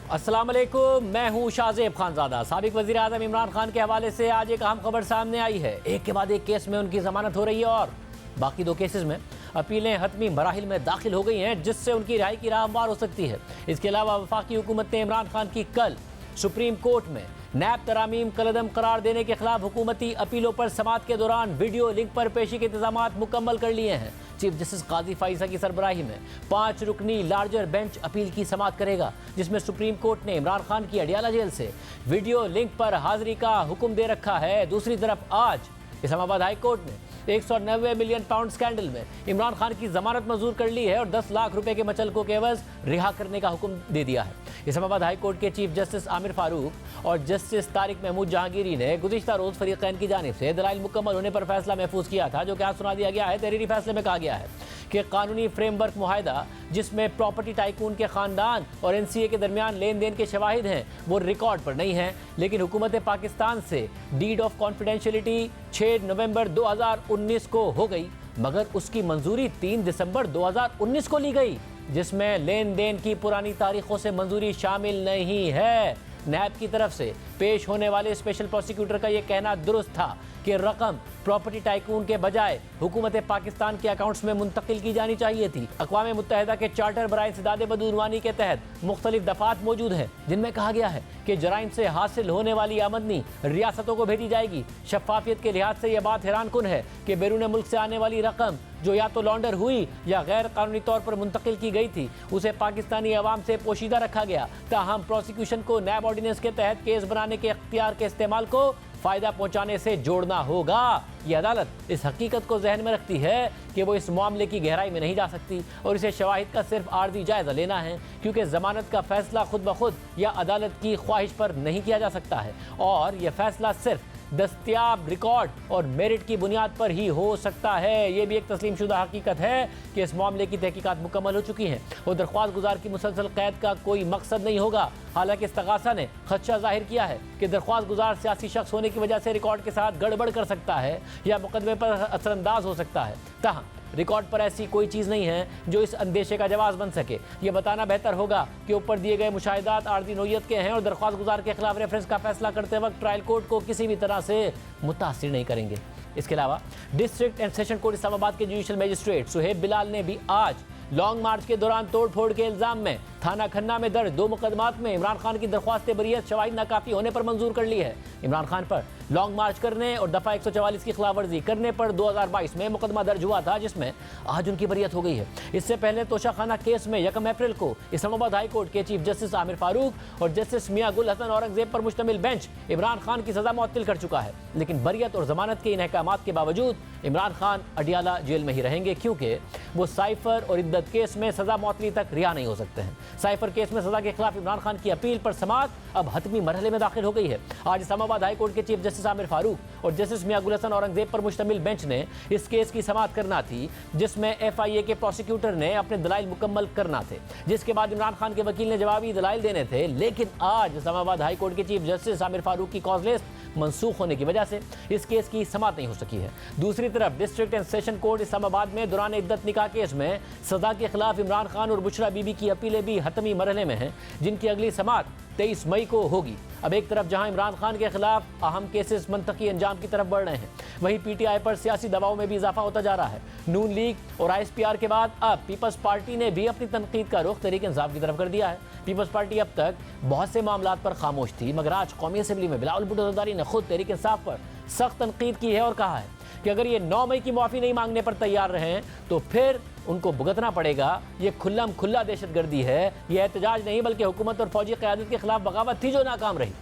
अस्सलाम वालेकुम, मैं हूं शाहजेब खानजादा। साबिक वज़ीर आज़म इमरान खान के हवाले से आज एक अहम खबर सामने आई है। एक के बाद एक केस में उनकी जमानत हो रही है और बाकी दो केसेस में अपीलें हतमी मराहिल में दाखिल हो गई हैं, जिससे उनकी रिहाई की राह हमवार हो सकती है। इसके अलावा वफाकी हुकूमत ने इमरान खान की कल सुप्रीम कोर्ट में नैब तरामीम कलदम करार देने के खिलाफ हुकूमती अपीलों पर समाअत के दौरान वीडियो लिंक पर पेशी के इंतजाम मुकम्मल कर लिए हैं। चीफ जस्टिस काजी फाइजा की सरबराही में 5 रुकनी लार्जर बेंच अपील की समाअत करेगा, जिसमें सुप्रीम कोर्ट ने इमरान खान की अडियाला जेल से वीडियो लिंक पर हाजिरी का हुक्म दे रखा है। दूसरी तरफ आज इस्लामाबाद हाई कोर्ट ने 190 मिलियन पाउंड स्कैंडल में इमरान खान की जमानत मंजूर कर ली है और 10 लाख रुपए के मचलकों के एवज रिहा करने का हुक्म दे दिया है। इस्लामाबाद हाई कोर्ट के चीफ जस्टिस आमिर फारूक और जस्टिस तारिक महमूद जहांगीरी ने गुज़िश्ता रोज़ फरीक़ैन की जानिब से दलाइल मुकम्मल होने पर फैसला महफूज किया था, जो कि आज सुना दिया गया है। तहरीरी फैसले में कहा गया है कि कानूनी फ्रेमवर्क मुआहदा जिसमें प्रॉपर्टी टाइकून के ख़ानदान और NCA के दरमियान लेन देन के शवाहिद हैं, वो रिकॉर्ड पर नहीं है, लेकिन हुकूमत पाकिस्तान से डीड ऑफ कॉन्फिडेंशियलिटी 6 नवंबर 2019 को हो गई, मगर उसकी मंजूरी 3 दिसंबर 2019 को ली गई, जिसमें लेन देन की पुरानी तारीखों से मंजूरी शामिल नहीं है। नैब की तरफ से पेश होने वाले स्पेशल प्रोसिक्यूटर का यह कहना दुरुस्त था कि रकम प्रॉपर्टी टाइकून के बजाय हुकूमत पाकिस्तान के अकाउंट्स में मुंतकिल की जानी चाहिए थी। अक़वाम मुत्तहिदा के चार्टर बराए इंसदाद बदूनवानी के तहत मुख्तलिफ दफ़ात मौजूद हैं, जिनमें कहा गया है कि जराइम से हासिल होने वाली आमदनी रियासतों को भेजी जाएगी। शफाफियत के लिहाज से यह बात हैरान कुन है कि बैरून मुल्क से आने वाली रकम जो या तो लॉन्डर हुई या गैर कानूनी तौर पर मुंतकिल की गई थी, उसे पाकिस्तानी अवाम से पोशीदा रखा गया। ताहम प्रोसिक्यूशन को नैब ऑर्डिनेंस के तहत केस बनाने के इख्तियार के इस्तेमाल को फ़ायदा पहुंचाने से जोड़ना होगा। यह अदालत इस हकीकत को जहन में रखती है कि वो इस मामले की गहराई में नहीं जा सकती और इसे शवाहिद का सिर्फ आर्जी जायज़ा लेना है, क्योंकि ज़मानत का फैसला खुद ब खुद या अदालत की ख्वाहिश पर नहीं किया जा सकता है और यह फैसला सिर्फ दस्तियाब रिकॉर्ड और मेरिट की बुनियाद पर ही हो सकता है। ये भी एक तस्लीम शुदा हकीकत है कि इस मामले की तहकीकात मुकम्मल हो चुकी हैं और दरख्वास्त गुजार की मुसलसल कैद का कोई मकसद नहीं होगा। हालांकि इस्तगासा ने खदशा जाहिर किया है कि दरख्वास्त गुजार सियासी शख्स होने की वजह से रिकॉर्ड के साथ गड़बड़ कर सकता है या मुकदमे पर असरअंदाज हो सकता है। ताहम रिकॉर्ड पर ऐसी कोई चीज़ नहीं है जो इस अंदेशे का जवाब बन सके। यह बताना बेहतर होगा कि ऊपर दिए गए मुशाहिदात आर्जी नौयत के हैं और दरख्वास्त गुजार के खिलाफ रेफरेंस का फैसला करते वक्त ट्रायल कोर्ट को किसी भी तरह से मुतासिर नहीं करेंगे। इसके अलावा district and session court Islamabad के जुडिशल मजिस्ट्रेट सुहेब बिलाल ने भी आज लॉन्ग मार्च के दौरान तोड़ फोड़ के इल्ज़ाम में थाना खन्ना में दर्ज 2 मुकदमात में इमरान खान की दरख्वास्त बरियत शवाहिद नाकाफी होने पर मंजूर कर ली है। इमरान खान पर लॉन्ग मार्च करने और दफ़ा 144 की खिलाफ वर्जी करने पर 2022 में मुकदमा दर्ज हुआ था, जिसमें आज उनकी बरियत हो गई है। इससे पहले तोशाखाना केस में 1 अप्रैल को इस्लामाबाद हाई कोर्ट के चीफ जस्टिस आमिर फारूक और जस्टिस मियां गुल हसन औरंगजेब पर मुश्तमिल बेंच इमरान खान की सज़ा मुअत्तल कर चुका है, लेकिन बरियत और जमानत के इन अहकामात के बावजूद इमरान खान अडियाला जेल में ही रहेंगे, क्योंकि वो साइफर और इद्दत केस में सज़ा मुअत्तली तक रिहा नहीं हो सकते हैं। साइफर केस में सज़ा के खिलाफ इमरान खान की अपील पर समाअत अब हतमी मरहले में दाखिल हो गई है। आज इस्लामाबाद हाई कोर्ट के चीफ जस्टिस आमिर फारूक और जस्टिस मियां गुल हसन औरंगजेब पर मुश्तमिल बेंच ने इस केस की समाअत करना थी, जिसमें FIA के प्रोसिक्यूटर ने अपने दलाइल मुकम्मल करना थे, जिसके बाद इमरान खान के वकील ने जवाबी दलाइल देने थे। लेकिन आज इस्लामाबाद हाई कोर्ट के चीफ जस्टिस आमिर फारूक की कॉज लिस्ट मनसूख होने की वजह से इस केस की समाअत नहीं हो सकी है। दूसरी तरफ district and session court Islamabad में दौरान इद्दत निकाह केस में सजा के खिलाफ इमरान खान और बुशरा बीबी की अपीलें भी हतमी मरहले में हैं, जिनकी अगली समाअत 23 मई को होगी। अब एक तरफ जहां इमरान खान के खिलाफ अहम केसेस मंतकी अंजाम की तरफ बढ़ रहे हैं, वहीं PTI पर सियासी दबाव में भी इजाफा होता जा रहा है। नून लीग और ISPR के बाद अब पीपल्स पार्टी ने भी अपनी तनकीद का रुख तहरीक इंसाफ की तरफ कर दिया है। पीपल्स पार्टी अब तक बहुत से मामलात पर खामोश थी, मगर आज कौमी असम्बली में बिलावल भुट्टो ज़रदारी ने खुद तहरीक इंसाफ पर सख्त तनकीद की है और कहा है कि अगर ये 9 मई की माफ़ी नहीं मांगने पर तैयार रहे तो फिर उनको भुगतना पड़ेगा। ये खुल्लम खुल्ला दहशतगर्दी है, यह एहतजाज नहीं बल्कि हुकूमत और फौजी क़यादत के खिलाफ बगावत थी जो नाकाम रही।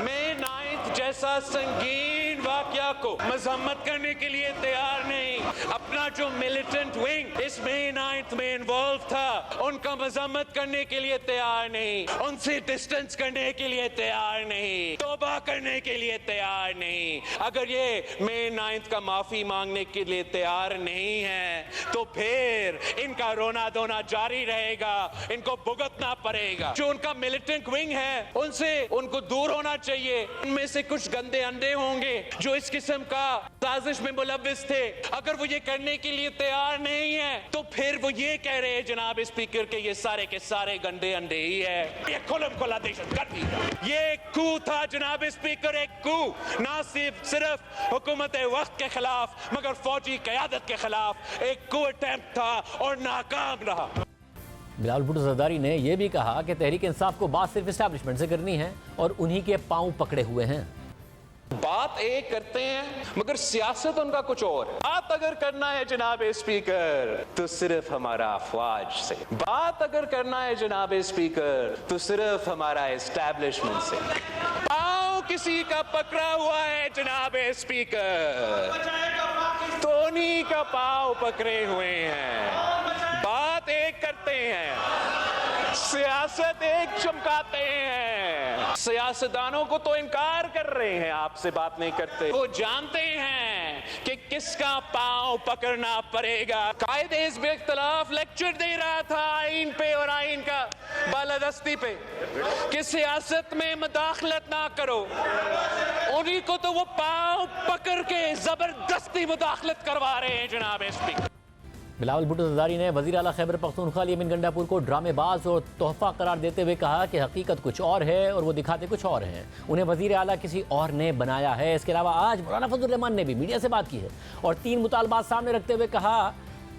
मई 9 जैसा संगीन वाकया को मजम्मत करने के लिए तैयार नहीं। अपना जो मिलिटेंट विंग इस मई 9 में इन्वॉल्व था, उनका मजम्मत करने के लिए तैयार नहीं, उनसे डिस्टेंस करने के लिए तैयार नहीं, तौबा करने के लिए तैयार नहीं। अगर ये मई 9 का माफी मांगने के लिए तैयार नहीं है तो फिर इनका रोना धोना जारी रहेगा, इनको भुगतना पड़ेगा। जो उनका मिलिटेंट विंग है उनसे उनको दूर होना चाहिए। उनमें से कुछ गंदे अंडे होंगे जो इस किस्म का साजिश में मुलव्विस थे। अगर वो ये करने करने के लिए तैयार नहीं है, तो फिर वो ये कह रहे हैं जनाब स्पीकर के ये सारे के सारे गंदे अंडे ही है। ये खुलम खुला दहशतगर्दी है। ये एक कू था जनाब स्पीकर, एक कू, ना सिर्फ हुकूमत वक्त के खिलाफ मगर फौजी क़यादत के खिलाफ एक कू अटेम्प्ट था और नाकाम रहा। बिलावल भुट्टो जरदारी ने यह भी कहा कि तहरीक इंसाफ को बात सिर्फ एस्टैब्लिशमेंट से करनी है और उन्हीं के पांव पकड़े हुए हैं। बात एक करते हैं मगर सियासत उनका कुछ और है। बात अगर करना है जनाब स्पीकर तो सिर्फ हमारा अफवाज से, बात अगर करना है जनाब स्पीकर तो सिर्फ हमारा एस्टैब्लिशमेंट से। पांव किसी का पकड़ा हुआ है जनाब स्पीकर, तो उन्हीं का पांव पकड़े हुए हैं। बात एक करते हैं, सियासत एक चमकाते हैं। सियासतदानों को तो इनकार कर रहे हैं, आपसे बात नहीं करते। वो जानते हैं कि किसका पांव पकड़ना पड़ेगा। कायदे हिज़्ब इख्तिलाफ लेक्चर दे रहा था आइन पे और आइन का बालादस्ती पे कि सियासत में मुदाखलत ना करो, उन्हीं को तो वो पांव पकड़ के जबरदस्ती मुदाखलत करवा रहे हैं जनाब स्पीकर। बिलावल भुट्टो जरदारी ने वज़ीर आला खैबर पख्तूनख्वा यमीन गंडापुर को ड्रामेबाज और तोहफा करार देते हुए कहा कि हकीकत कुछ और है और वो दिखाते कुछ और हैं। उन्हें वज़ीर आला किसी और ने बनाया है। इसके अलावा आज मौलाना फजलुर रहमान ने भी मीडिया से बात की है और 3 मुतालबात सामने रखते हुए कहा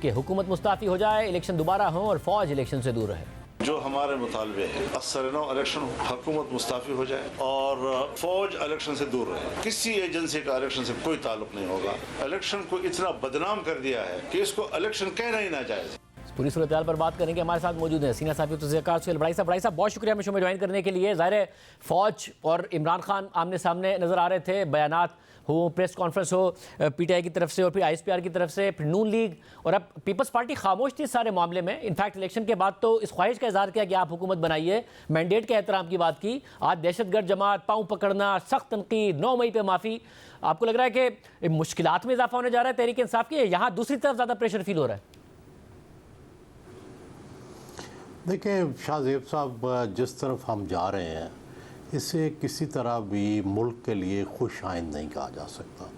कि हुकूमत मुस्ताफ़ी हो जाए, इलेक्शन दोबारा हो और फौज इलेक्शन से दूर रहे। जो हमारे मुतालबे हैं, असरनो इलेक्शन, हुकूमत मुस्ताफ़ी हो जाए और फौज इलेक्शन से दूर रहे। किसी एजेंसी का इलेक्शन से कोई ताल्लुक नहीं होगा। इलेक्शन को इतना बदनाम कर दिया है कि इसको इलेक्शन कहना ही ना जायज़। पूरी सूरत हाल पर बात करेंगे। हमारे साथ मौजूद हैं सीनियर साहब बड़ाई साहब बहुत शुक्रिया हमें शो में ज्वाइन करने के लिए। ज़ाहिर है फौज और इमरान खान आमने सामने नज़र आ रहे थे, बयानात हो, प्रेस कॉन्फ्रेंस हो पीटीआई की तरफ से और फिर आईएसपीआर की तरफ से, फिर नून लीग और अब पीपल्स पार्टी खामोश थी इस सारे मामले में। इनफैक्ट इलेक्शन के बाद तो इस ख्वाहिश का इजहार किया कि आप हुकूमत बनाइए, मैंडेट के एहतराम की बात की। आज दहशतगर्द जमात, पाँव पकड़ना, सख्त तनकीद, 9 मई पर माफ़ी। आपको लग रहा है कि मुश्किलात में इजाफा होने जा रहा है तहरीक इंसाफ की, यहाँ दूसरी तरफ ज़्यादा प्रेशर फील हो रहा है? देखिए शाहजेब साहब, जिस तरफ हम जा रहे हैं इसे किसी तरह भी मुल्क के लिए खुश आइंद नहीं कहा जा सकता,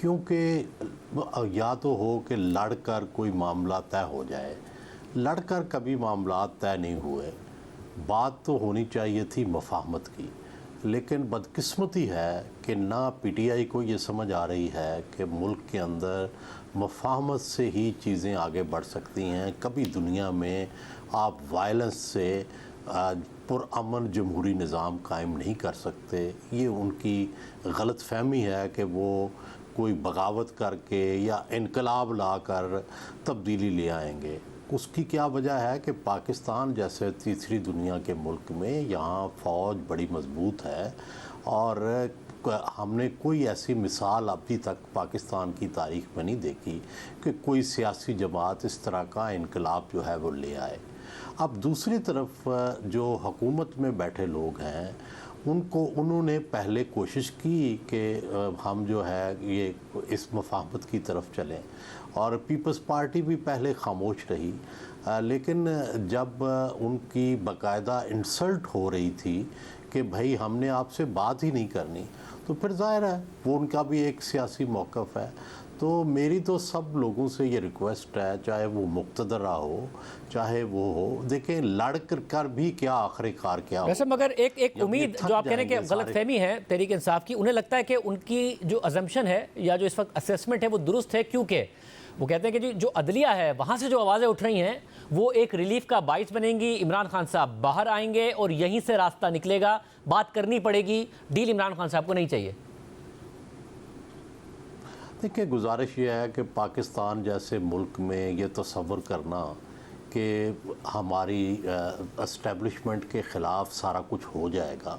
क्योंकि या तो हो कि लड़कर कोई मामला तय हो जाए, लड़कर कभी मामला तय नहीं हुए। बात तो होनी चाहिए थी मफाहमत की, लेकिन बदकिस्मती है कि ना पीटीआई को ये समझ आ रही है कि मुल्क के अंदर मफाहमत से ही चीज़ें आगे बढ़ सकती हैं। कभी दुनिया में आप वायलेंस से पुरअमन जमहूरी निज़ाम कायम नहीं कर सकते। ये उनकी गलत फहमी है कि वो कोई बगावत करके या इनकलाब ला कर तब्दीली ले आएंगे। उसकी क्या वजह है कि पाकिस्तान जैसे तीसरी दुनिया के मुल्क में यहाँ फ़ौज बड़ी मजबूत है और हमने कोई ऐसी मिसाल अभी तक पाकिस्तान की तारीख़ में नहीं देखी कि कोई सियासी जमात इस तरह का इनकलाब जो है वो ले आए। अब दूसरी तरफ जो हुकूमत में बैठे लोग हैं उन्होंने पहले कोशिश की कि हम जो है ये इस मफाहमत की तरफ चलें और पीपल्स पार्टी भी पहले खामोश रही, लेकिन जब उनकी बाकायदा इंसल्ट हो रही थी कि भाई हमने आपसे बात ही नहीं करनी, तो फिर जाहिर है वो उनका भी एक सियासी मौक़िफ़ है। तो मेरी तो सब लोगों से ये रिक्वेस्ट है, चाहे वो मुक़्तदरा हो चाहे वो हो, देखें लड़ कर भी क्या आखिरकार क्या वैसे मगर एक उम्मीद जो आप कह रहे हैं कि गलतफहमी है तहरीक इंसाफ की, उन्हें लगता है कि उनकी जो अजम्पशन है या जो इस वक्त असेसमेंट है वो दुरुस्त है, क्योंकि वो कहते हैं कि जी जो अदलिया है वहाँ से जो आवाज़ें उठ रही हैं वो एक रिलीफ का बाइस बनेंगी। इमरान खान साहब बाहर आएंगे और यहीं से रास्ता निकलेगा, बात करनी पड़ेगी, डील इमरान खान साहब को नहीं चाहिए। देखिए गुजारिश ये है कि पाकिस्तान जैसे मुल्क में ये तसव्वुर करना कि हमारी एस्टेब्लिशमेंट के ख़िलाफ़ सारा कुछ हो जाएगा,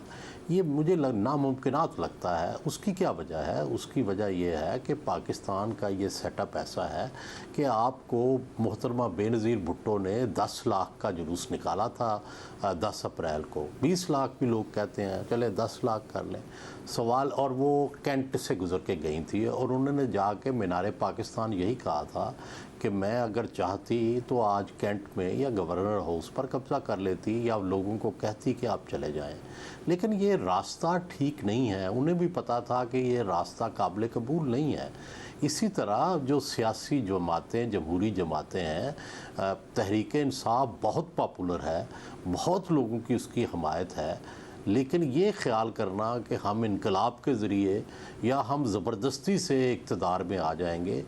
ये मुझे नामुमकिनात लगता है। उसकी क्या वजह है? उसकी वजह यह है कि पाकिस्तान का ये सेटअप ऐसा है कि आपको मोहतरमा बेनज़ीर भुट्टो ने 10 लाख का जुलूस निकाला था 10 अप्रैल को, 20 लाख भी लोग कहते हैं, चले 10 लाख कर लें सवाल। और वो कैंट से गुज़र के गई थी और उन्होंने जाके मीनार पाकिस्तान यही कहा था कि मैं अगर चाहती तो आज कैंट में या गवर्नर हाउस पर कब्ज़ा कर लेती या लोगों को कहती कि आप चले जाएं, लेकिन ये रास्ता ठीक नहीं है। उन्हें भी पता था कि ये रास्ता काबिल कबूल नहीं है। इसी तरह जो सियासी जमातें, जमहूरी जमातें हैं, तहरीक इंसाफ बहुत पॉपुलर है, बहुत लोगों की उसकी हमायत है, लेकिन ये ख्याल करना कि हम इनकलाब के ज़रिए या हम ज़बरदस्ती से इक़्तिदार में आ जाएंगे,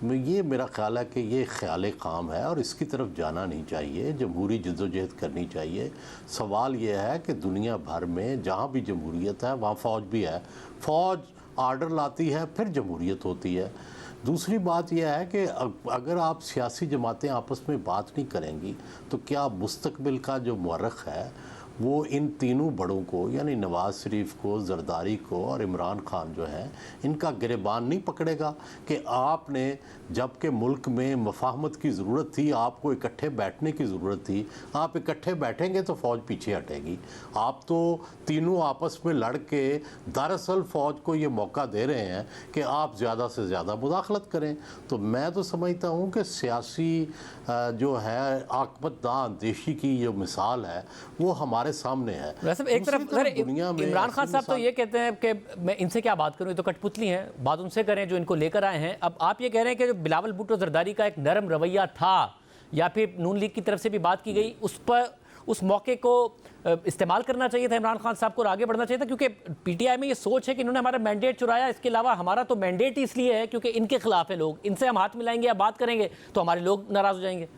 ये मेरा ख्याल है कि ये ख्याल ख़ाम है और इसकी तरफ जाना नहीं चाहिए। जमहूरी जद्दोजहद करनी चाहिए। सवाल ये है कि दुनिया भर में जहाँ भी जमहूरियत है वहाँ फ़ौज भी है, फ़ौज आर्डर लाती है, फिर जमहूरियत होती है। दूसरी बात यह है कि अगर आप सियासी जमातें आपस में बात नहीं करेंगी तो क्या मुस्तकबिल का जो मौरख है वो इन तीनों बड़ों को, यानी नवाज़ शरीफ को, जरदारी को और इमरान खान जो है, इनका गिरबान नहीं पकड़ेगा कि आपने जबकि मुल्क में मफाहमत की ज़रूरत थी, आपको इकट्ठे बैठने की ज़रूरत थी, आप इकट्ठे बैठेंगे तो फ़ौज पीछे हटेगी। आप तो तीनों आपस में लड़ के दरअसल फ़ौज को ये मौका दे रहे हैं कि आप ज़्यादा से ज़्यादा मुदाखलत करें। तो मैं तो समझता हूँ कि सियासी जो है आकबतदा अंदेशी की जो मिसाल है वो हमारे सामने है। वैसे एक तरफ दुनिया में इमरान खान साहब तो ये कहते हैं कि मैं इनसे क्या बात करूं, ये तो कठपुतली हैं, बात उनसे करें जो इनको लेकर आए हैं। अब आप ये कह रहे हैं कि जो बिलावल भुट्टो जरदारी का एक नरम रवैया था या फिर नून लीग की तरफ से भी बात की गई, उस पर उस मौके को इस्तेमाल करना चाहिए था इमरान खान साहब को और आगे बढ़ना चाहिए था, क्योंकि पीटीआई में ये सोच है कि इन्होंने हमारा मैंडेट चुराया। इसके अलावा हमारा तो मैंडेट ही इसलिए है क्योंकि इनके खिलाफ है लोग, इनसे हम हाथ मिलाएंगे या बात करेंगे तो हमारे लोग नाराज हो जाएंगे।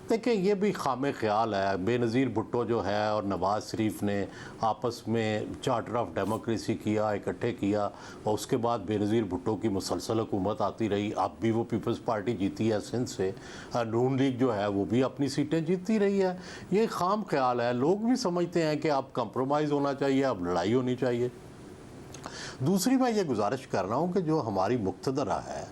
देखिए ये भी खामे ख्याल है। बेनज़ीर भुट्टो जो है और नवाज़ शरीफ ने आपस में चार्टर ऑफ डेमोक्रेसी किया, इकट्ठे किया, और उसके बाद बेनज़ीर भुट्टो की मुसलसल हुकूमत आती रही। अब भी वो पीपल्स पार्टी जीती है सिंध से, नून लीग जो है वो भी अपनी सीटें जीतती रही है। ये खाम ख्याल है। लोग भी समझते हैं कि अब कंप्रोमाइज़ होना चाहिए, अब लड़ाई होनी चाहिए। दूसरी मैं ये गुजारिश कर रहा हूँ कि जो हमारी मुक़्तदरा है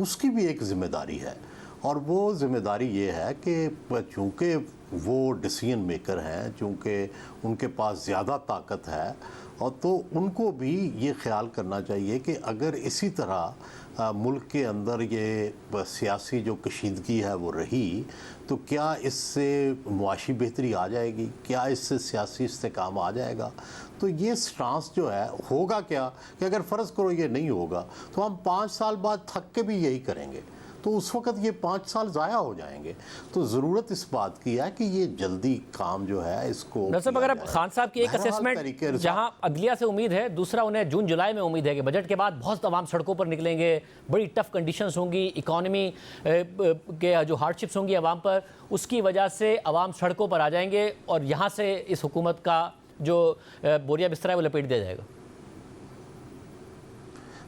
उसकी भी एक ज़िम्मेदारी है, और वो ज़िम्मेदारी ये है कि चूँकि वो डिसीजन मेकर हैं, चूँकि उनके पास ज़्यादा ताकत है, और तो उनको भी ये ख्याल करना चाहिए कि अगर इसी तरह मुल्क के अंदर ये सियासी जो कशीदगी है वो रही तो क्या इससे मुआशी बेहतरी आ जाएगी, क्या इससे सियासी इस्तेकाम आ जाएगा। तो ये स्टांस जो है होगा क्या कि अगर फ़र्ज़ करो ये नहीं होगा तो हम 5 साल बाद थक के भी यही करेंगे, तो उस वक़्त ये 5 साल ज़ाया हो जाएंगे। तो ज़रूरत इस बात की है कि ये जल्दी काम जो है इसको दरअसल अगर खान साहब की एक असेसमेंट, जहां अदलिया से उम्मीद है, दूसरा उन्हें जून जुलाई में उम्मीद है कि बजट के बाद बहुत आवाम सड़कों पर निकलेंगे, बड़ी टफ कंडीशंस होंगी, इकॉनमी के जो हार्डशिप्स होंगी आवाम पर, उसकी वजह से आवाम सड़कों पर आ जाएंगे और यहाँ से इस हुकूमत का जो बोरिया बिस्तरा है वो लपेट दिया जाएगा।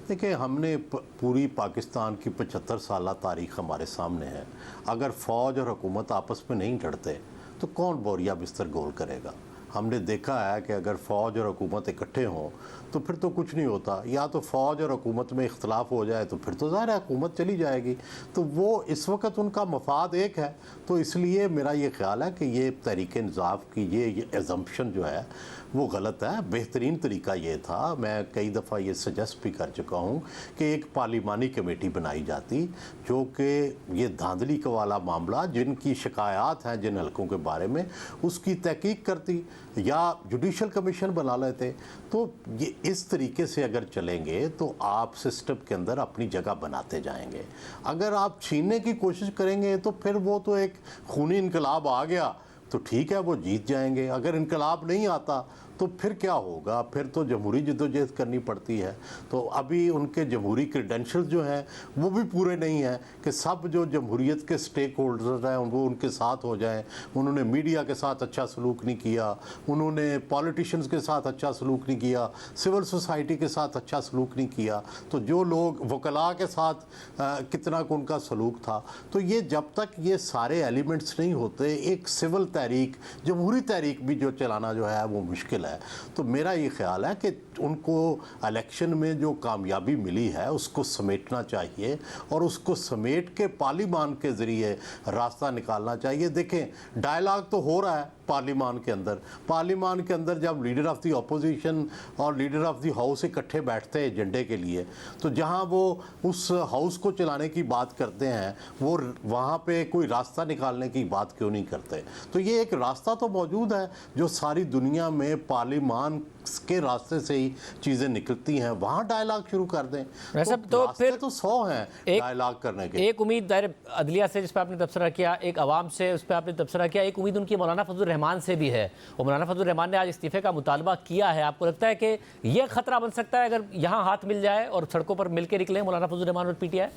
देखिए हमने पूरी पाकिस्तान की 75 साल तारीख़ हमारे सामने है। अगर फ़ौज और हुकूमत आपस में नहीं लड़ते तो कौन बोरिया बिस्तर गोल करेगा। हमने देखा है कि अगर फ़ौज और हुकूमत इकट्ठे हों तो फिर तो कुछ नहीं होता, या तो फ़ौज और हुकूमत में इख्तलाफ हो जाए तो फिर तो ज़ाहिर है हुकूमत चली जाएगी। तो वो इस वक्त उनका मफाद एक है, तो इसलिए मेरा ये ख्याल है कि ये तहरीक इंसाफ की ये एजम्पशन जो है वो गलत है। बेहतरीन तरीका ये था, मैं कई दफ़ा ये सजेस्ट भी कर चुका हूँ कि एक पार्लिमानी कमेटी बनाई जाती जो कि ये धांधली का वाला मामला, जिनकी शिकायत हैं जिन हलकों के बारे में, उसकी तहकीक करती, या जुडिशल कमीशन बना लेते। तो ये इस तरीके से अगर चलेंगे तो आप सिस्टम के अंदर अपनी जगह बनाते जाएंगे। अगर आप छीनने की कोशिश करेंगे तो फिर वो तो एक खूनी इनकलाब आ गया तो ठीक है वो जीत जाएंगे। अगर इनकलाब नहीं आता तो फिर क्या होगा, फिर तो जमहूरी जद्दोजहद करनी पड़ती है। तो अभी उनके जमहूरी क्रेडेंशियल्स जो हैं वो भी पूरे नहीं हैं कि सब जो जमहूरियत के स्टेक होल्डर्स हैं वो उनके साथ हो जाएं। उन्होंने मीडिया के साथ अच्छा सलूक नहीं किया, उन्होंने पॉलिटिशियंस के साथ अच्छा सलूक नहीं किया, सिविल सोसाइटी के साथ अच्छा सलूक नहीं किया। तो जो लोग वकला के साथ कितना उनका सलूक था। तो ये जब तक ये सारे एलिमेंट्स नहीं होते, एक सिविल तहरीक, जमहूरी तहरीक भी जो चलाना जो है वो मुश्किल है। तो मेरा ये ख्याल है कि उनको इलेक्शन में जो कामयाबी मिली है उसको समेटना चाहिए और उसको समेट के पार्लियामान के ज़रिए रास्ता निकालना चाहिए। देखें डायलॉग तो हो रहा है, पार्लियामान के अंदर जब लीडर ऑफ द अपोजिशन और लीडर ऑफ द हाउस इकट्ठे बैठते हैं एजेंडे के लिए, तो जहां वो उस हाउस को चलाने की बात करते हैं, वो वहां पे कोई रास्ता निकालने की बात क्यों नहीं करते? तो ये एक रास्ता तो मौजूद है जो सारी दुनिया में पार्लियामान के रास्ते से ही चीजें निकलती हैं, वहां डायलॉग शुरू कर दें। तो फिर तो 100 हैं डायलॉग करने के। एक उम्मीद दायरे अदलिया से जिस पर आपने तबसरा किया, एक आवाम से उस पर आपने तबसरा किया, एक उम्मीद उनकी मौलाना फजल रहमान से भी है। और मौलाना फजल रहमान ने आज इस्तीफे का मुतालबा किया है। आपको लगता है कि यह खतरा बन सकता है अगर यहाँ हाथ मिल जाए और सड़कों पर मिलकर निकले मौलाना फजल रहमान और पीटीआई?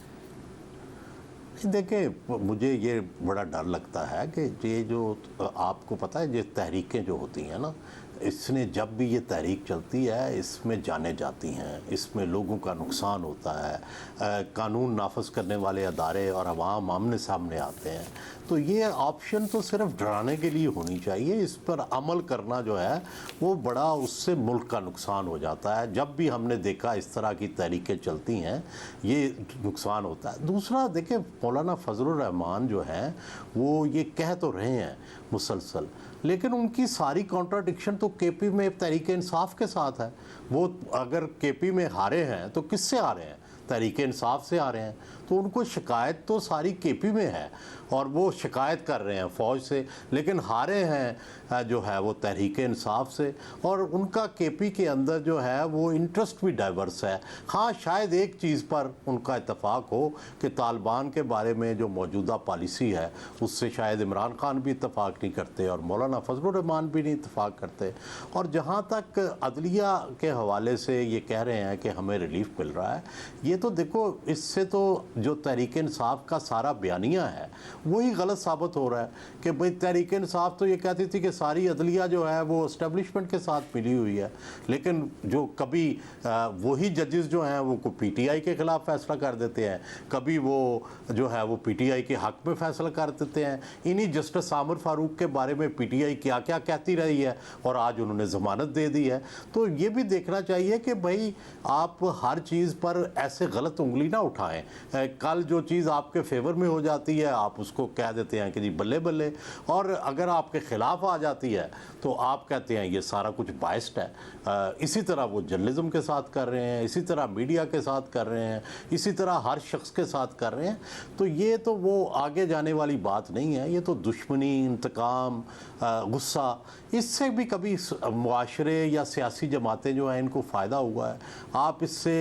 देखिए, मुझे ये बड़ा डर लगता है कि ये जो आपको पता है, ये तहरीकें जो होती हैं ना, इसने जब भी ये तहरीक चलती है, इसमें जाने जाती हैं, इसमें लोगों का नुकसान होता है, कानून नाफज करने वाले अदारे और अवाम आमने सामने आते हैं। तो ये ऑप्शन तो सिर्फ डराने के लिए होनी चाहिए, इस पर अमल करना जो है वो बड़ा, उससे मुल्क का नुकसान हो जाता है। जब भी हमने देखा इस तरह की तहरीकें चलती हैं, ये नुकसान होता है। दूसरा, देखिए, मौलाना फजलुर रहमान जो हैं वो ये कह तो रहे हैं मुसलसल, लेकिन उनकी सारी कॉन्ट्राडिक्शन तो केपी में तहरीक इंसाफ के साथ है। वो अगर केपी में हारे हैं तो किससे हारे हैं? तहरीक इंसाफ से आ रहे हैं। तो उनको शिकायत तो सारी केपी में है और वो शिकायत कर रहे हैं फ़ौज से, लेकिन हारे हैं जो है वो तहरीक इंसाफ से। और उनका केपी के अंदर जो है वो इंटरेस्ट भी डाइवर्स है। हाँ, शायद एक चीज़ पर उनका इत्तेफाक हो कि तालिबान के बारे में जो मौजूदा पॉलिसी है उससे शायद इमरान खान भी इत्तेफाक नहीं करते और मौलाना फजलुर रहमान भी नहीं इत्तेफाक करते। और जहाँ तक अदलिया के हवाले से ये कह रहे हैं कि हमें रिलीफ मिल रहा है, ये तो देखो, इससे तो जो तहरीक इंसाफ का सारा बयानिया है वही गलत साबित हो रहा है कि भाई तहरीक इंसाफ तो ये कहती थी कि सारी अदलिया जो है वो एस्टेब्लिशमेंट के साथ मिली हुई है, लेकिन जो कभी वही जजेस जो हैं वो को पीटीआई के ख़िलाफ़ फैसला कर देते हैं, कभी वो जो है वो पीटीआई के हक़ में फ़ैसला कर देते हैं। इन्हीं जस्टिस आमिर फ़ारूक के बारे में पीटीआई क्या क्या कहती रही है और आज उन्होंने ज़मानत दे दी है। तो ये भी देखना चाहिए कि भाई आप हर चीज़ पर ऐसे गलत उंगली ना उठाएं। कल जो चीज़ आपके फेवर में हो जाती है आप उसको कह देते हैं कि जी बल्ले बल्ले, और अगर आपके ख़िलाफ़ आ जाती है तो आप कहते हैं ये सारा कुछ बाइस्ड है। इसी तरह वो जर्नलिज्म के साथ कर रहे हैं, इसी तरह मीडिया के साथ कर रहे हैं, इसी तरह हर शख्स के साथ कर रहे हैं। तो ये तो वो आगे जाने वाली बात नहीं है। ये तो दुश्मनी, इंतकाम, गुस्सा, इससे भी कभी मुआशरे या सियासी जमातें जो हैं इनको फ़ायदा हुआ है। आप इससे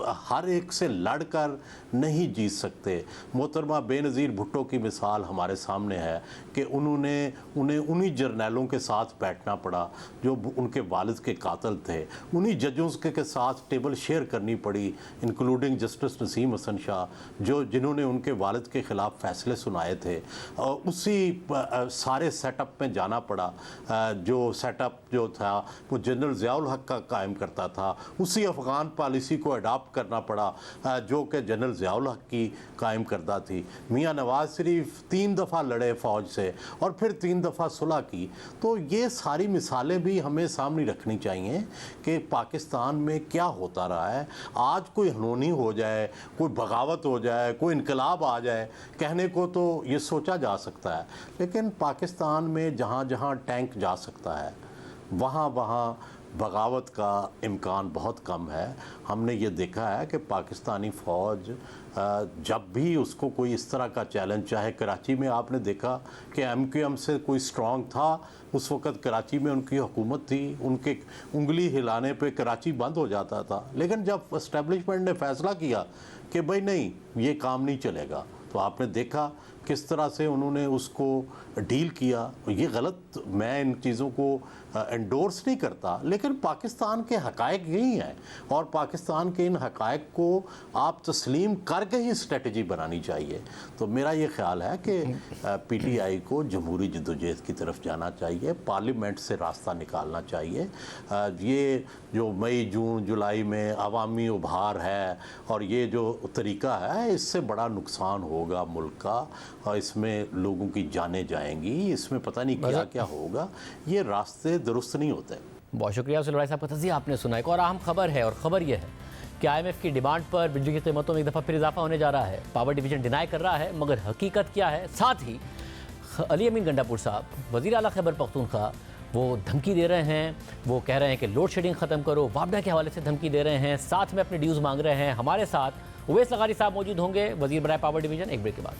हर एक से लड़कर नहीं जीत सकते। मोहतरमा बेनज़ीर भुट्टो की मिसाल हमारे सामने है कि उन्हें उन्हीं जर्नैलों के साथ बैठना पड़ा जो उनके वालिद के कातिल थे, उन्हीं जजों के साथ टेबल शेयर करनी पड़ी, इंक्लूडिंग जस्टिस नसीम हसन शाह जिन्होंने उनके वालिद के ख़िलाफ़ फ़ैसले सुनाए थे। उसी सारे सेटअप में जाना पड़ा जो सेटअप जो था वो जनरल ज़ियाउल हक का कायम करता था। उसी अफ़गान पॉलिसी को अडॉप्ट करना पड़ा जो कि जनरल ज़ियाउल हक की कायम करता थी। मियाँ नवाज़ शरीफ 3 दफ़ा लड़े फ़ौज से और फिर 3 दफ़ा सुलह की। तो ये सारी मिसालें भी हमें सामने रखनी चाहिए कि पाकिस्तान में क्या होता रहा है। आज कोई हनोनी हो जाए, कोई बगावत हो जाए, कोई इनकलाब आ जाए, कहने को तो ये सोचा जा सकता है, लेकिन पाकिस्तान में जहाँ जहाँ टैंक जा सकता है वहाँ वहाँ बगावत का इम्कान बहुत कम है। हमने ये देखा है कि पाकिस्तानी फ़ौज जब भी उसको कोई इस तरह का चैलेंज, चाहे कराची में आपने देखा कि MQM से कोई स्ट्रॉन्ग था, उस वक़्त कराची में उनकी हुकूमत थी, उनके उंगली हिलाने पे कराची बंद हो जाता था। लेकिन जब एस्टेब्लिशमेंट ने फ़ैसला किया कि भाई नहीं, ये काम नहीं चलेगा, तो आपने देखा किस तरह से उन्होंने उसको डील किया। ये गलत, मैं इन चीज़ों को एंडोर्स नहीं करता, लेकिन पाकिस्तान के हक़ाइक़ यही हैं और पाकिस्तान के इन हक़ाइक़ को आप तस्लीम करके ही स्ट्रेटजी बनानी चाहिए। तो मेरा ये ख़्याल है कि PTI को जमहूरी जद्दोजहद की तरफ जाना चाहिए, पार्लियामेंट से रास्ता निकालना चाहिए। ये जो मई, जून, जुलाई में अवामी उभार है और ये जो तरीक़ा है, इससे बड़ा नुकसान होगा मुल्क का और इसमें लोगों की जानें जाएंगी, इसमें पता नहीं क्या क्या होगा। ये रास्ते दुरुस्त नहीं होते। बहुत शुक्रिया सुलवाई साहब का तज़िया आपने सुना। एक और अहम खबर है और ख़बर यह है कि IMF की डिमांड पर बिजली की कीमतों में एक दफ़ा फिर इजाफा होने जा रहा है। पावर डिवीज़न डिनाई कर रहा है, मगर हकीकत क्या है? साथ ही अली अमीन गंडापुर साहब, वज़ीर आला खैबर पख्तूनख्वा, वो धमकी दे रहे हैं, वो कह रहे हैं कि लोड शेडिंग ख़त्म करो, वापडा के हवाले से धमकी दे रहे हैं, साथ में अपने ड्यूज़ मांग रहे हैं। हमारे साथ उवैस लगारी साहब मौजूद होंगे, वज़ीर बराए पावर डिवीज़न। एक ब्रेक के बाद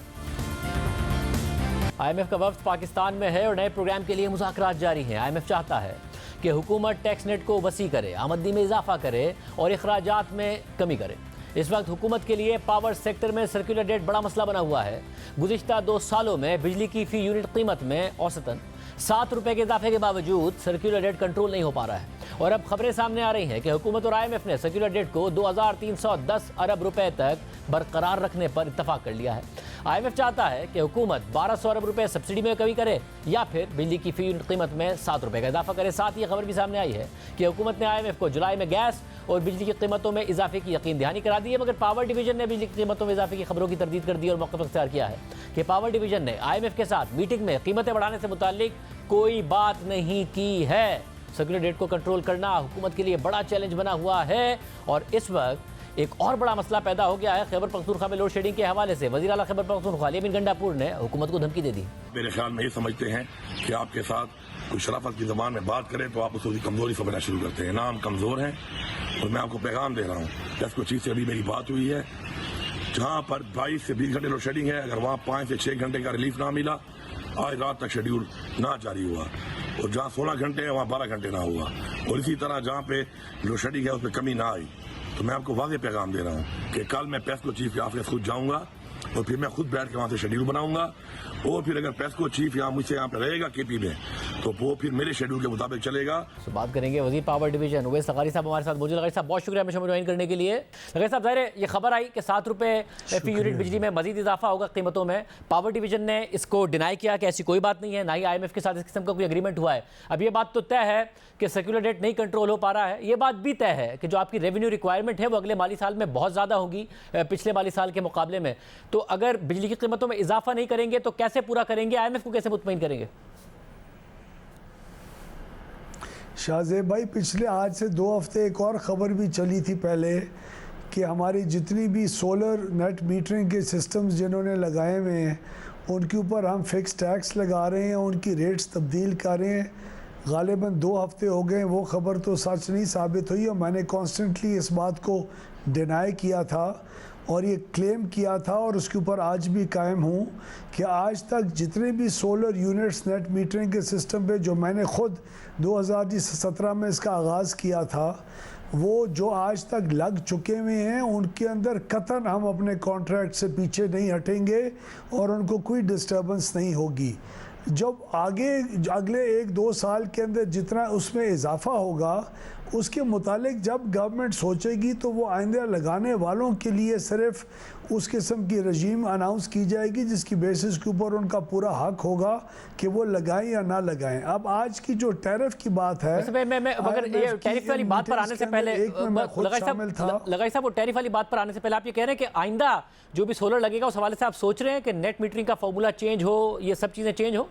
IMF का वफ्द पाकिस्तान में है और नए प्रोग्राम के लिए मुज़ाकरात जारी हैं। IMF चाहता है कि हुकूमत टैक्स नेट को वसी करे, आमदनी में इजाफा करे और अखराजात में कमी करे। इस वक्त हुकूमत के लिए पावर सेक्टर में सर्कुलर डेट बड़ा मसला बना हुआ है। गुज़िश्ता 2 सालों में बिजली की फ़ी यूनिट कीमत में औसतन 7 रुपये के इजाफे के बावजूद सर्कुलर डेट कंट्रोल नहीं हो पा रहा है और अब खबरें सामने आ रही हैं कि हुकूमत और IMF ने सर्कुलर डेट को 2310 अरब रुपए तक बरकरार रखने पर इत्तफाक कर लिया है। IMF चाहता है कि हुकूमत 1200 अरब रुपए सब्सिडी में कमी करे या फिर बिजली की फ़ी यूनिट कीमत में 7 रुपये का इजाफा करे। साथ ही खबर भी सामने आई है कि हुकूमत ने IMF को जुलाई में गैस और बिजली की कीमतों में इजाफे की यकीन दहानी करा दी है, मगर पावर डिवीजन ने बिजली की कीमतों में इजाफे की खबरों की तरदीद कर दी और मौक़िफ़ इख्तियार किया है कि पावर डिवीजन ने IMF के साथ मीटिंग में कीमतें बढ़ाने से मुताल्लिक कोई बात नहीं की है। सर्कुलर डेट को कंट्रोल करना हुकूमत के लिए बड़ा चैलेंज बना हुआ है और इस वक्त एक और बड़ा मसला पैदा हो गया है खैबर पख्तूनख्वा में लोड शेडिंग के हवाले से। वज़ीर आला खैबर पख्तूनख्वा अली अमीन गंडापुर ने हुकूमत को धमकी दे दी। मेरे ख्याल में ये समझते हैं कि आपके साथ कोई शराफत की ज़बान में बात करे तो आप उसकी कमज़ोरी समझना शुरू करते हैं। ना हम कमज़ोर हैं और मैं आपको पैगाम दे रहा हूँ। डेस्को चीफ से अभी मेरी बात हुई है, जहाँ पर 22 से 20 घंटे लोड शेडिंग है, अगर वहाँ 5 से 6 घंटे का रिलीफ ना मिला, आज रात तक शेड्यूल ना जारी हुआ और जहाँ 16 घंटे है वहाँ 12 घंटे ना हुआ और इसी तरह जहाँ पे लोड शेडिंग है उसमें कमी ना आई, तो मैं आपको वाज़ेह पैगाम दे रहा हूँ कि कल मैं पेस्को चीफ के ऑफिस खुद जाऊँगा और फिर मैं खुद बैठ के वहाँ से शेड्यूल बनाऊंगा और फिर अगर पेस्को चीफ यहाँ मुझसे यहाँ पे रहेगा KP में तो वो फिर मेरे शेड्यूल के मुताबिक चलेगा। तो बात करेंगे वज़ीर पावर डिवीजन उवैस लगारी साहब हमारे साथ मौजूद। लगारी साहब बहुत शुक्रिया हमें ज्वाइन करने के लिए। लगारी साहब, ज़ाहिर है ये खबर आई कि 7 रुपये फ़ी यूनिट बिजली में मजीद इजाफा होगा कीमतों में। पावर डिवीजन ने इसको डिनाई किया कि ऐसी कोई बात नहीं है, ना ही IMF के साथ इस किस्म का कोई एग्रीमेंट हुआ है। अब ये बात तो तय है कि सर्कुलर डेट नहीं कंट्रोल हो पा रहा है। ये बात भी तय है कि जो आपकी रेवेन्यू रिक्वायरमेंट है वो अगले माली साल में बहुत ज़्यादा होगी पिछले माली साल के मुकाबले में। तो अगर बिजली की कीमतों में इजाफा नहीं करेंगे तो कैसे पूरा करेंगे, IMF को कैसे मुतमईन करेंगे? शाहजेब भाई, पिछले आज से 2 हफ्ते एक और ख़बर भी चली थी पहले कि हमारी जितनी भी सोलर नेट मीटरिंग के सिस्टम्स जिन्होंने लगाए हुए हैं उनके ऊपर हम फिक्स टैक्स लगा रहे हैं, उनकी रेट्स तब्दील कर रहे हैं। गालिबन 2 हफ्ते हो गए, वो ख़बर तो सच नहीं साबित हुई और मैंने कॉन्स्टेंटली इस बात को डिनाई किया था और ये क्लेम किया था और उसके ऊपर आज भी कायम हूँ कि आज तक जितने भी सोलर यूनिट्स नेट मीटरिंग के सिस्टम पे जो मैंने ख़ुद 2017 में इसका आगाज़ किया था, वो जो आज तक लग चुके हुए हैं उनके अंदर कतन हम अपने कॉन्ट्रैक्ट से पीछे नहीं हटेंगे और उनको कोई डिस्टर्बेंस नहीं होगी। जब अगले 1-2 साल के अंदर जितना उसमें इजाफा होगा उसके मुतालिक जब गवर्नमेंट सोचेगी तो वो आइंदा लगाने वालों के लिए सिर्फ उस किस्म की रजीम अनाउंस की जाएगी जिसकी बेसिस के ऊपर उनका पूरा हक होगा कि वो लगाएं या ना लगाएं। अब आज की जो टैरिफ की बात है, मगर ये टैरिफ वाली बात पर आने से पहले लगाई साहब, वो टैरिफ वाली बात पर आने से पहले आप ये कह रहे हैं कि आइंदा जो भी सोलर लगेगा उस हवाले से आप सोच रहे हैं कि नेट मीटरिंग का फॉर्मूला चेंज हो, ये सब चीज़ें चेंज हो?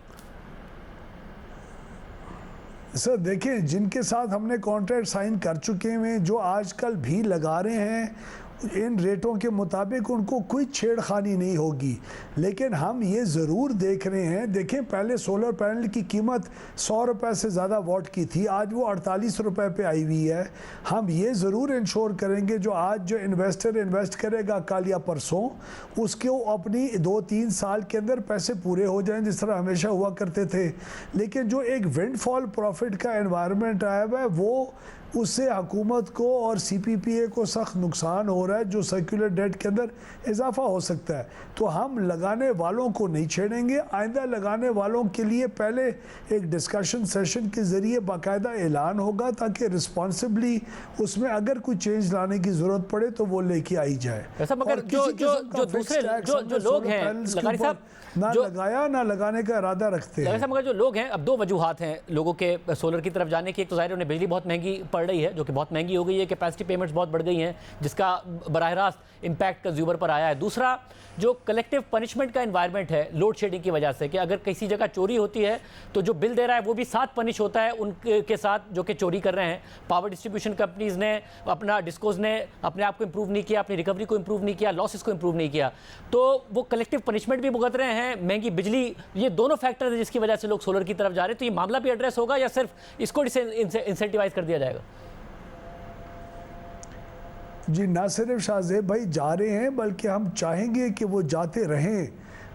सर देखें, जिनके साथ हमने कॉन्ट्रैक्ट साइन कर चुके हैं जो आजकल भी लगा रहे हैं इन रेटों के मुताबिक उनको कोई छेड़खानी नहीं होगी। लेकिन हम ये ज़रूर देख रहे हैं, देखें पहले सोलर पैनल की कीमत 100 रुपये से ज़्यादा वाट की थी, आज वो 48 रुपये पे आई हुई है। हम ये ज़रूर इंश्योर करेंगे जो आज जो इन्वेस्टर इन्वेस्ट करेगा कल या परसों, उसके अपनी 2-3 साल के अंदर पैसे पूरे हो जाएं जिस तरह हमेशा हुआ करते थे। लेकिन जो एक विंडफॉल प्रॉफिट का एनवायरनमेंट आया हुआ है वो उससे हुकूमत को और CPPA को सख्त नुकसान हो रहा है, जो सर्कुलर डेट के अंदर इजाफा हो सकता है। तो हम लगाने वालों को नहीं छेड़ेंगे, आइंदा लगाने वालों के लिए पहले एक डिस्कशन सेशन के ज़रिए बाकायदा ऐलान होगा ताकि रिस्पॉन्सिबली उसमें अगर कोई चेंज लाने की ज़रूरत पड़े तो वो लेके आई जाए। मगर जो दूसरे जो लोग हैं लगारी साहब, ना लगाया ना लगाने का इरादा रखते हैं, मगर जो लोग हैं, अब 2 वजूहात हैं लोगों के सोलर की तरफ जाने की। एक तो ज़ाहिर उन्हें बिजली बहुत महंगी पड़ रही है, जो कि बहुत महंगी हो गई है, कैपेसिटी पेमेंट्स बहुत बढ़ गई हैं, जिसका बराह रास्त इम्पैक्ट कंज्यूमर पर आया है। दूसरा, जो कलेक्टिव पनिशमेंट का एनवायरनमेंट है लोड शेडिंग की वजह से, कि अगर किसी जगह चोरी होती है तो जो बिल दे रहा है वो भी साथ पनिश होता है उनके साथ जो कि चोरी कर रहे हैं। पावर डिस्ट्रीब्यूशन कंपनीज ने अपना डिस्कोज ने अपने आप को इंप्रूव नहीं किया, अपनी रिकवरी को इंप्रूव नहीं किया, लॉसेस को इंप्रूव नहीं किया, तो वो कलेक्टिव पनिशमेंट भी भुगत रहे हैं। महंगी बिजली, ये दोनों फैक्टर्स हैं जिसकी वजह से लोग सोलर की तरफ जा रहे हैं। तो ये मामला भी एड्रेस होगा या सिर्फ इसको इंसेंटिवाइज कर दिया जाएगा? जी, ना सिर्फ शाहजेब भाई जा रहे हैं बल्कि हम चाहेंगे कि वो जाते रहें।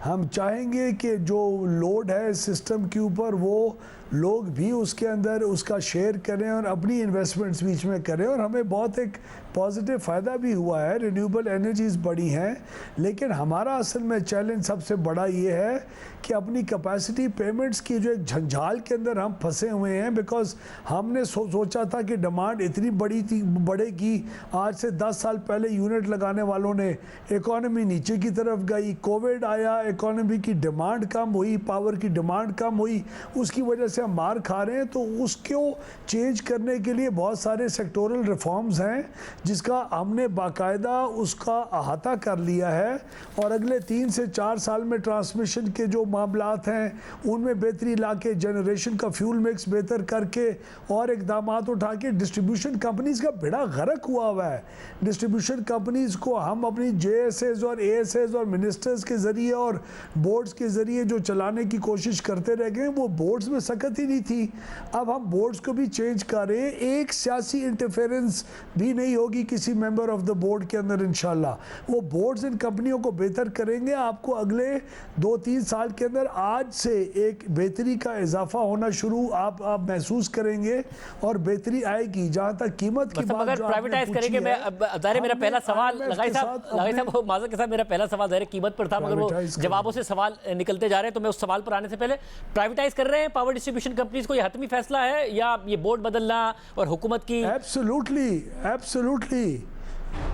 हम चाहेंगे कि जो लोड है सिस्टम के ऊपर वो लोग भी उसके अंदर उसका शेयर करें और अपनी इन्वेस्टमेंट्स बीच में करें। और हमें बहुत एक पॉजिटिव फ़ायदा भी हुआ है, रिन्यूएबल एनर्जीज़ बढ़ी हैं। लेकिन हमारा असल में चैलेंज सबसे बड़ा ये है कि अपनी कैपेसिटी पेमेंट्स की जो एक झंझाल के अंदर हम फंसे हुए हैं। बिकॉज हमने सोचा था कि डिमांड इतनी बढ़ेगी। आज से 10 साल पहले यूनिट लगाने वालों ने, इकॉनमी नीचे की तरफ गई, कोविड आया, इकॉनमी की डिमांड कम हुई, पावर की डिमांड कम हुई, उसकी वजह से हम मार खा रहे हैं। तो उसको चेंज करने के लिए बहुत सारे सेक्टोरल रिफॉर्म्स हैं जिसका हमने बाकायदा उसका अहाता कर लिया है। और अगले 3 से 4 साल में ट्रांसमिशन के जो मामलात हैं उनमें बेहतरी ला के, जनरेशन का फ्यूल मिक्स बेहतर करके और इकदामात उठा के डिस्ट्रीब्यूशन कंपनीज़ का बेड़ा गर्क हुआ है। डिस्ट्रीब्यूशन कंपनीज़ को हम अपनी JSAs और ASAs और मिनिस्टर्स के ज़रिए और बोर्ड्स के ज़रिए जो चलाने की कोशिश करते रह गए, वो बोर्ड्स में सकत ही नहीं थी। अब हम बोर्ड्स को भी चेंज करें, एक सियासी इंटरफेरेंस भी नहीं होगी किसी मेंबर ऑफ द बोर्ड के अंदर। इंशाल्लाह वो बोर्ड्स इन कंपनियों को बेहतर करेंगे। आपको अगले 2-3 साल के अंदर आज से एक बेहतरी का इजाफा होना शुरू आप महसूस करेंगे और बेहतरी आएगी। जहां तक कीमत की बात, अगर प्राइवेटाइज करेंगे, मेरा पहला सवाल लगाई साहब माज़र के साथ मेरा पहला सवाल ज़ाहिर कीमत पर था, मगर वो जवाबों से सवाल निकलते जा रहे हैं। तो मैं उस सवाल पर आने से पहले, प्राइवेटाइज कर रहे हैं पावर डिस्ट्रीब्यूशन कंपनीज को, ये हतमी फैसला है या ये बोर्ड बदलना और हुकूमत की? एब्सोल्युटली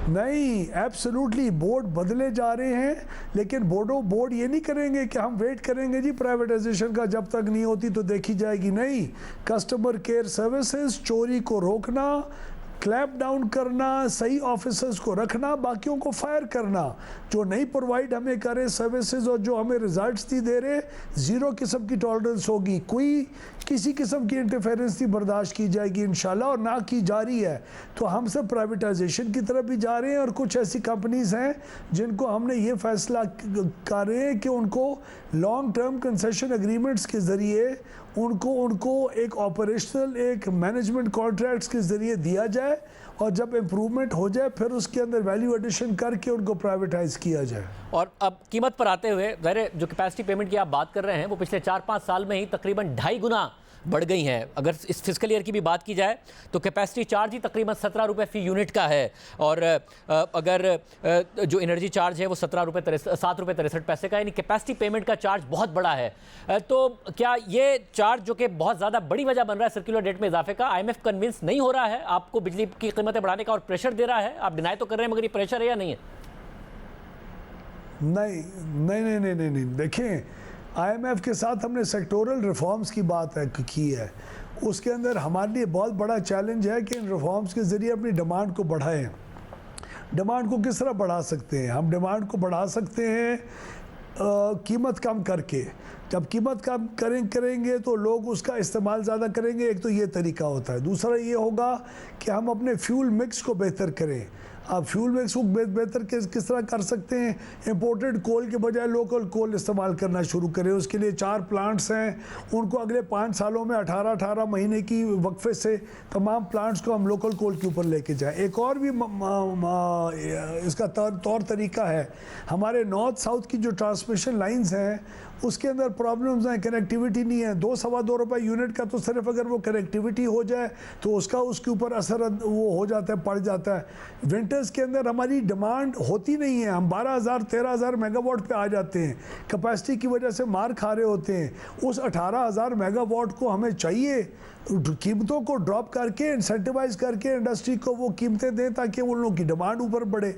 नहीं, एब्सोल्युटली बोर्ड बदले जा रहे हैं। लेकिन बोर्ड ये नहीं करेंगे कि हम वेट करेंगे जी प्राइवेटाइजेशन का, जब तक नहीं होती तो देखी जाएगी। नहीं, कस्टमर केयर सर्विसेज, चोरी को रोकना, क्लैप डाउन करना, सही ऑफिसर्स को रखना, बाकियों को फायर करना। जो नहीं प्रोवाइड हमें करे सर्विसेज और जो हमें रिजल्ट्स नहीं दे रहे, ज़ीरो किस्म की टॉलरेंस होगी। किसी किस्म की इंटरफेरेंस नहीं बर्दाश्त की जाएगी इंशाल्लाह, और ना की जा रही है। तो हम सब प्राइवेटाइजेशन की तरफ भी जा रहे हैं और कुछ ऐसी कंपनीज हैं जिनको हमने ये फैसला कर रहे हैं कि उनको लॉन्ग टर्म कंसेशन एग्रीमेंट्स के ज़रिए उनको एक ऑपरेशनल, एक मैनेजमेंट कॉन्ट्रैक्ट्स के ज़रिए दिया जाए और जब इम्प्रूवमेंट हो जाए फिर उसके अंदर वैल्यू एडिशन करके उनको प्राइवेटाइज किया जाए। और अब कीमत पर आते हुए, ज़ाहिर जो कैपेसिटी पेमेंट की आप बात कर रहे हैं वो पिछले 4-5 साल में ही तकरीबन 2.5 गुना बढ़ गई हैं। अगर इस फिस्कल ईयर की भी बात की जाए तो कैपेसिटी चार्ज ही तकरीबन 17 रुपये फ़ी यूनिट का है, और अगर जो एनर्जी चार्ज है वो 7 रुपये 63 पैसे का, यानी कैपेसिटी पेमेंट का चार्ज बहुत बड़ा है। तो क्या ये चार्ज जो कि बहुत ज़्यादा बड़ी वजह बन रहा है सर्कुलर रेट में इजाफे का, IMF कन्विंस नहीं हो रहा है आपको बिजली की कीमतें बढ़ाने का और प्रेशर दे रहा है? आप डिनाई तो कर रहे हैं, मगर ये प्रेशर है या नहीं है? नहीं, देखें, IMF के साथ हमने सेक्टोरल रिफॉर्म्स की बात की है। उसके अंदर हमारे लिए बहुत बड़ा चैलेंज है कि इन रिफॉर्म्स के ज़रिए अपनी डिमांड को बढ़ाएं। डिमांड को किस तरह बढ़ा सकते हैं? हम डिमांड को बढ़ा सकते हैं कीमत कम करके। जब कीमत कम करेंगे तो लोग उसका इस्तेमाल ज़्यादा करेंगे, एक तो ये तरीका होता है। दूसरा ये होगा कि हम अपने फ्यूल मिक्स को बेहतर करें। आप फ्यूल मिक्स को बेहतर किस तरह कर सकते हैं? इंपोर्टेड कोल के बजाय लोकल कोल इस्तेमाल करना शुरू करें। उसके लिए 4 प्लांट्स हैं, उनको अगले 5 सालों में 18 महीने की वक्फे से तमाम प्लांट्स को हम लोकल कोल के ऊपर लेके जाएं। एक और भी इसका तौर तरीका है, हमारे नॉर्थ साउथ की जो ट्रांसमिशन लाइंस हैं उसके अंदर प्रॉब्लम्स हैं, कनेक्टिविटी नहीं है। 2-2.25 रुपये यूनिट का तो सिर्फ अगर वो कनेक्टिविटी हो जाए तो उसके ऊपर असर वो हो जाता है, पड़ जाता है। विंटर्स के अंदर हमारी डिमांड होती नहीं है, हम 12,000-13,000 मेगावाट पे आ जाते हैं, कैपेसिटी की वजह से मार खा रहे होते हैं। उस 18,000 मेगावाट को हमें चाहिए कीमतों को ड्रॉप करके इंसेंटिवाइज करके इंडस्ट्री को वो कीमतें दें ताकि उन लोगों की डिमांड ऊपर बढ़े।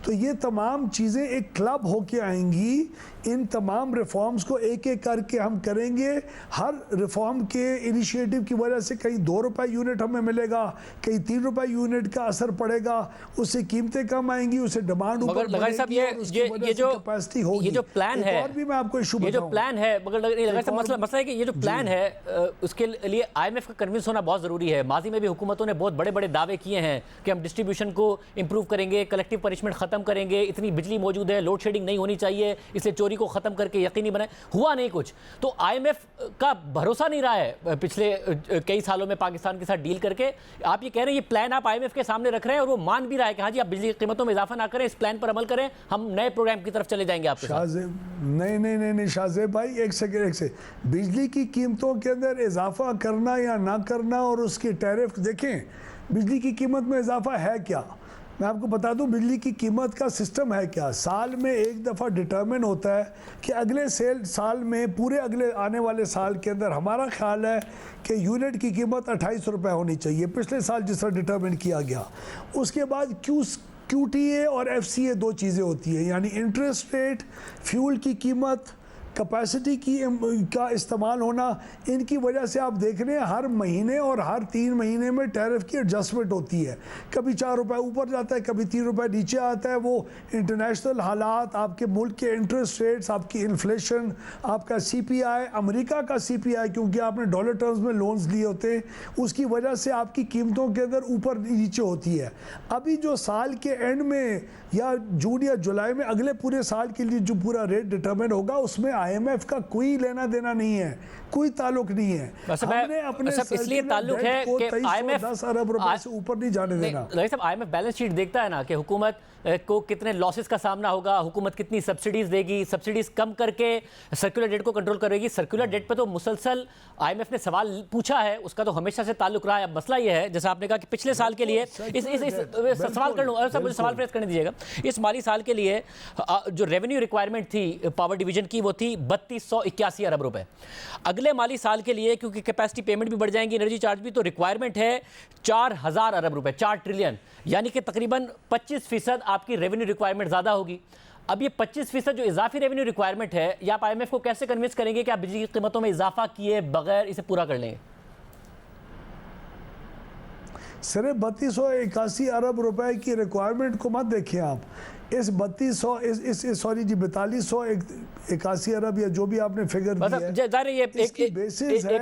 तो ये तमाम चीज़ें एक क्लब होके आएंगी। इन तमाम रिफॉर्म्स को एक एक करके हम करेंगे। हर रिफॉर्म के इनिशिएटिव की वजह से कहीं 2 रुपए यूनिट हमें मिलेगा, कहीं 3 रुपए यूनिट का असर पड़ेगा, उससे कीमतें कम आएंगी, उससे डिमांड ऊपर साहब ये जो कैपेसिटी होगी। ये जो प्लान है, और भी मैं आपको इशू ये जो प्लान है, मगर मसला है कि ये जो प्लान है उसके लिए IMF का कन्विंस होना बहुत जरूरी है। माजी में भी हुकूमतों ने बहुत बड़े बड़े दावे किए हैं कि हम डिस्ट्रीब्यूशन को इंप्रूव करेंगे, कलेक्टिव पनिशमेंट खत्म करेंगे, इतनी बिजली मौजूद है, लोड शेडिंग नहीं होनी चाहिए, इसलिए चोरी को खत्म करके यकीनी बनाए। हुआ नहीं कुछ। तो IMF का भरोसा नहीं रहा है पिछले कई सालों में पाकिस्तान के साथ डील करके। आप ये कह रहे हैं, ये प्लान आप IMF के सामने रख रहे हैं और वो मान भी रहा है कि हाँ जी आप बिजली की कीमतों में इजाफा ना करें, इस प्लान पर अमल करें, हम नए प्रोग्राम की तरफ चले जाएंगे आपके साथ। नहीं शाहजेब भाई, एक सेकंड। बिजली की कीमतों के अंदर इजाफा करना या ना करना और उसकी टैरिफ देखें, बिजली की कीमत में इजाफा है क्या? मैं आपको बता दूं बिजली की कीमत का सिस्टम है क्या। साल में एक दफ़ा डिटरमिन होता है कि अगले साल में पूरे अगले आने वाले साल के अंदर हमारा ख्याल है कि यूनिट की कीमत 28 रुपये होनी चाहिए, पिछले साल जिस तरह डिटरमिन किया गया। उसके बाद QTA और FCA 2 चीज़ें होती है, यानी इंटरेस्ट रेट, फ्यूल की कीमत, कैपेसिटी का इस्तेमाल होना। इनकी वजह से आप देख रहे हैं हर महीने और हर 3 महीने में टैरिफ की एडजस्टमेंट होती है। कभी 4 रुपये ऊपर जाता है, कभी 3 रुपये नीचे आता है। वो इंटरनेशनल हालात, आपके मुल्क के इंटरेस्ट रेट्स, आपकी इन्फ्लेशन, आपका CPI, अमेरिका का CPI, क्योंकि आपने डॉलर टर्म्स में लोन्स लिए होते हैं, उसकी वजह से आपकी कीमतों के अंदर ऊपर नीचे होती है। अभी जो साल के एंड में या जून या जुलाई में अगले पूरे साल के लिए जो पूरा रेट डिटरमिन होगा, उसमें IMF का कोई लेना देना नहीं है, कोई ताल्लुक नहीं है। हमने अपने इसलिए ताल्लुक है कि IMF 10 अरब रुपए से ऊपर नहीं जाने देना। IMF बैलेंस शीट देखता है ना कि हुकूमत को कितने लॉसेस का सामना होगा, हुकूमत कितनी सब्सिडीज देगी, सब्सिडीज कम करके सर्कुलर डेट को कंट्रोल करेगी। सर्कुलर डेट पे तो मुसलसल IMF ने सवाल पूछा है, उसका तो हमेशा से ताल्लुक रहा है। अब मसला ये है, जैसा आपने कहा कि पिछले साल के लिए सवाल कर लूँ, मुझे सवाल प्रेस करने दीजिएगा। इस माली साल के लिए जो रेवेन्यू रिक्वायरमेंट थी पावर डिवीजन की, वो थी 3281 अरब रुपए। अगले माली साल के लिए क्योंकि कैपेसिटी पेमेंट भी बढ़ जाएंगी, एनर्जी चार्ज भी, तो रिक्वायरमेंट है 4000 अरब रुपए, 4 ट्रिलियन, यानी कि तकरीबन 25% आपकी रेवेन्यू रिक्वायरमेंट ज़्यादा होगी। अब ये 25% जो इजाफी रेवेन्यू रिक्वायरमेंट है, या आप IMF को कैसे कन्विंस करेंगे कि आप बिजली की कीमतों में इजाफा किए बगैर इसे पूरा कर लेंगे? सिर्फ 3281 अरब रुपए की रिक्वायरमेंट को मत देखिए आप। इस 4281 अरब या जो भी आपने फिगर दी है, ये एक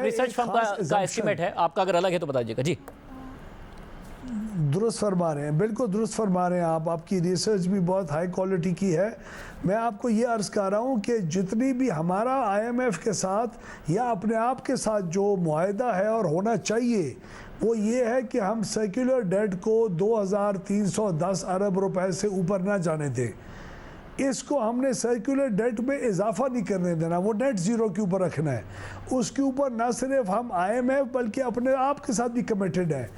रिसर्च फर्म का एस्टीमेट है, आपका अगर अलग है तो बताइएगा। जी दुरुस्त फरमा रहे हैं, बिल्कुल दुरुस्त फरमा रहे हैं आप। आपकी रिसर्च भी बहुत हाई क्वालिटी की है। मैं आपको ये अर्ज़ कर रहा हूँ कि जितनी भी हमारा IMF के साथ या अपने आप के साथ जो मुआहदा है और होना चाहिए, वो ये है कि हम सर्कुलर डेट को 2310 अरब रुपए से ऊपर ना जाने दें। इसको हमने सर्कुलर डेट में इजाफा नहीं करने देना, वो नेट ज़ीरो के ऊपर रखना है। उसके ऊपर ना सिर्फ हम IMF बल्कि अपने आप के साथ भी कमिटेड है।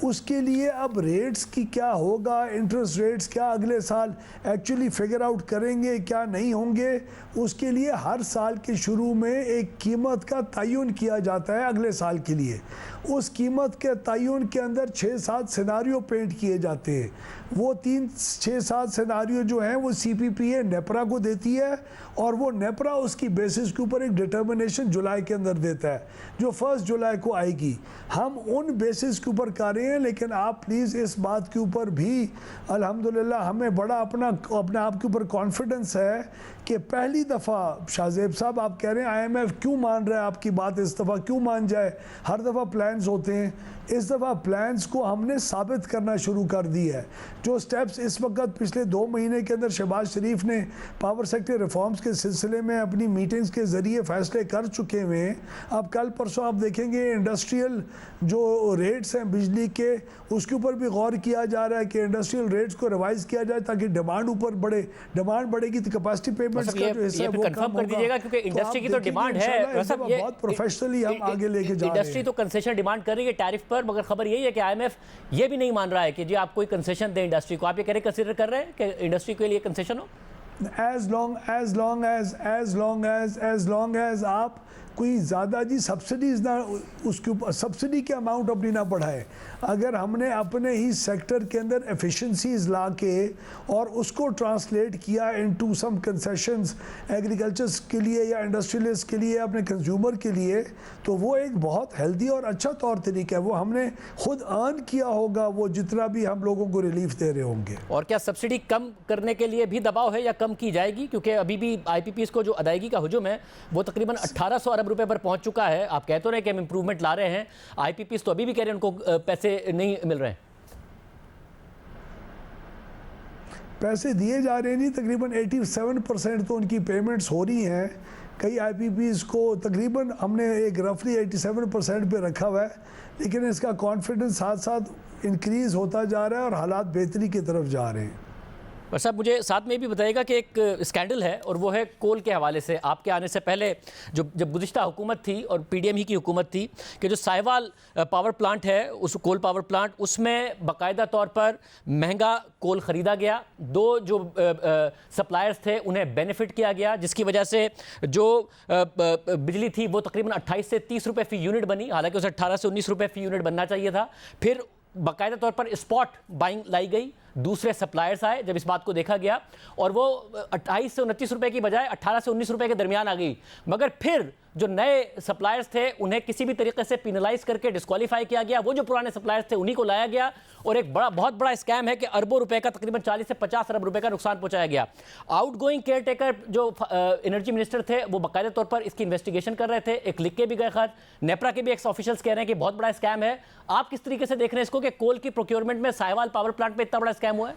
उसके लिए अब रेट्स की क्या होगा, इंटरेस्ट रेट्स क्या अगले साल एक्चुअली फिगर आउट करेंगे, क्या नहीं होंगे, उसके लिए हर साल के शुरू में एक कीमत का तयन किया जाता है अगले साल के लिए। उस कीमत के तयन के अंदर 6-7 सिनारियो पेंट किए जाते हैं। वो 6-7 सिनारियो जो हैं वो CPPA नेपरा को देती है और वो नेपरा उसकी बेसिस के ऊपर एक डिटर्मिनेशन जुलाई के अंदर देता है जो 1 जुलाई को आएगी। हम उन बेसिस के ऊपर कर रहे हैं, लेकिन आप प्लीज़ इस बात के ऊपर भी अल्हम्दुलिल्लाह हमें बड़ा अपने आप के ऊपर कॉन्फिडेंस है कि पहली दफ़ा शाहजेब साहब आप कह रहे हैं IMF क्यों मान रहा है आपकी बात, इस दफ़ा क्यों मान जाए, हर दफ़ा प्लान्स होते हैं। इस दफ़ा प्लान्स को हमने साबित करना शुरू कर दी है। जो स्टेप्स इस वक्त पिछले 2 महीने के अंदर शहबाज शरीफ ने पावर सेक्टर रिफॉर्म्स के सिलसिले में अपनी मीटिंग्स के ज़रिए फ़ैसले कर चुके हुए हैं। अब कल परसों आप देखेंगे इंडस्ट्रियल जो रेट्स हैं बिजली के, उसके ऊपर भी गौर किया जा रहा है कि इंडस्ट्रियल रेट्स को रिवाइज किया जाए ताकि डिमांड ऊपर बढ़े। डिमांड बढ़ेगी तो कैपेसिटी पेमेंट्स का जो हिस्सा है वो कम कर दीजिएगा, क्योंकि इंडस्ट्री की तो डिमांड है। बहुत प्रोफेशनली हम आगे लेके जा रहे हैं। इंडस्ट्री तो कंसेशन डिमांड कर रही है टैरिफ पर, मगर खबर यही है कि IMF ये भी नहीं मान रहा है कि जी आप कोई कंसेशन दें इंडस्ट्री को। आप ये कह रहे कंसीडर कर रहे हैं कि इंडस्ट्री के लिए कंसेशन हो? as long as आप कोई ज़्यादा जी सब्सिडीज़ ना, उसके ऊपर सब्सिडी के अमाउंट अपनी ना बढ़ाए। अगर हमने अपने ही सेक्टर के अंदर एफिशिएंसीज ला के और उसको ट्रांसलेट किया इनटू सम कंसेशंस एग्रीकल्चर के लिए या इंडस्ट्रियलिस्ट के लिए, अपने कंज्यूमर के लिए, तो वो एक बहुत हेल्दी और अच्छा तौर तरीका है। वो हमने खुद अर्न किया होगा वो जितना भी हम लोगों को रिलीफ दे रहे होंगे। और क्या सब्सिडी कम करने के लिए भी दबाव है या कम की जाएगी? क्योंकि अभी भी आईपीपीएस को जो अदायगी का हुजूम है वो तकरीबन 1800 अरब रुपए पर पहुंच चुका है। आप कहते रहे कि हम इंप्रूवमेंट ला रहे हैं, आईपीपीएस तो अभी भी कह रहे हैं उनको पैसे नहीं मिल रहे हैं। पैसे दिए जा रहे नहीं, तकरीबन 87% तो उनकी पेमेंट्स हो रही हैं। कई आईपीपीज को तकरीबन हमने एक रफली 87% पे रखा हुआ है, लेकिन इसका कॉन्फिडेंस साथ साथ इंक्रीज़ होता जा रहा है और हालात बेहतरी की तरफ जा रहे हैं। पर साहब मुझे साथ में ये भी बताइएगा कि एक स्कैंडल है और वो है कोल के हवाले से। आपके आने से पहले जब गुज़िश्ता हुकूमत थी और पीडीएम ही की हुकूमत थी कि जो साहिवाल पावर प्लांट है, उस कोल पावर प्लांट, उसमें बाकायदा तौर पर महंगा कोल ख़रीदा गया। दो जो सप्लायर्स थे उन्हें बेनिफिट किया गया, जिसकी वजह से जो बिजली थी वो तकरीबन 28 से 30 रुपये फ़ी यूनिट बनी, हालांकि उसे 18 से 19 रुपये फ़ी यूनिट बनना चाहिए था। फिर बाकायदा तौर पर स्पॉट बाइंग लाई गई, दूसरे सप्लायर्स आए जब इस बात को देखा गया और वो 28 से 29 रुपए की बजाय 18 से 19 रुपए के दरमियान आ गई। मगर फिर जो नए सप्लायर्स थे उन्हें किसी भी तरीके से पिनलाइज करके डिस्क्वालीफाई किया गया। वो जो पुराने सप्लायर्स थे उन्हीं को लाया गया और एक बहुत बड़ा स्कैम है कि अरबों रुपए का, तकरीबन 40 से 50 अरब रुपए का नुकसान पहुंचाया गया। आउटगोइंग केयर टेकर जो एनर्जी मिनिस्टर थे वो बाकायदा तौर पर इसकी इन्वेस्टिगेशन कर रहे थे, एक लिख के भी गए खत। नेपरा के भी एक्स ऑफिशियल्स कह रहे हैं कि बहुत बड़ा स्कैम है। आप किस तरीके से देख रहे हैं इसको कि कोल की प्रोक्योरमेंट में साहिवाल पावर प्लांट में इतना बड़ा स्कैम हुआ है?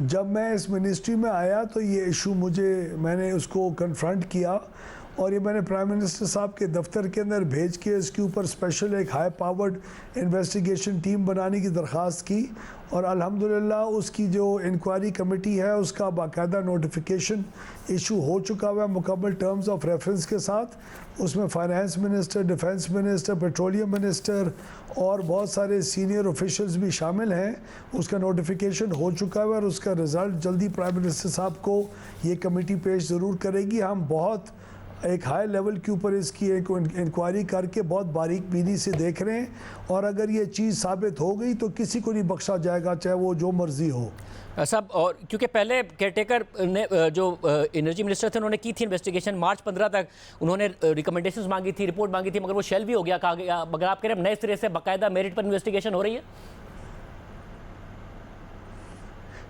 जब मैं इस मिनिस्ट्री में आया तो ये इशू मैंने उसको कन्फ्रंट किया और ये मैंने प्राइम मिनिस्टर साहब के दफ्तर के अंदर भेज के इसके ऊपर स्पेशल एक हाई पावर्ड इन्वेस्टिगेशन टीम बनाने की दरख्वास्त की और अल्हम्दुलिल्लाह उसकी जो इंक्वायरी कमेटी है उसका बाकायदा नोटिफिकेशन इशू हो चुका हुआ है मुकम्मल टर्म्स ऑफ रेफरेंस के साथ। उसमें finance minister, defence minister, petroleum minister और बहुत सारे सीनियर ऑफिशियल्स भी शामिल हैं। उसका नोटिफिकेशन हो चुका है और उसका रिज़ल्ट जल्दी प्राइम मिनिस्टर साहब को ये कमेटी पेश ज़रूर करेगी। हम बहुत एक हाई लेवल के ऊपर इसकी एक इंक्वायरी करके बहुत बारीक बीनी से देख रहे हैं और अगर ये चीज़ साबित हो गई तो किसी को नहीं बख्शा जाएगा, चाहे वो जो मर्जी हो। साहब, और क्योंकि पहले केयरटेकर ने जो एनर्जी मिनिस्टर थे उन्होंने की थी इन्वेस्टिगेशन, मार्च 15 तक उन्होंने रिकमेंडेशंस मांगी थी, रिपोर्ट मांगी थी, मगर वो शेल भी हो गया, कहा गया। मगर आप कह रहे हैं नए सिरे से बाकायदा मेरिट पर इन्वेस्टिगेशन हो रही है?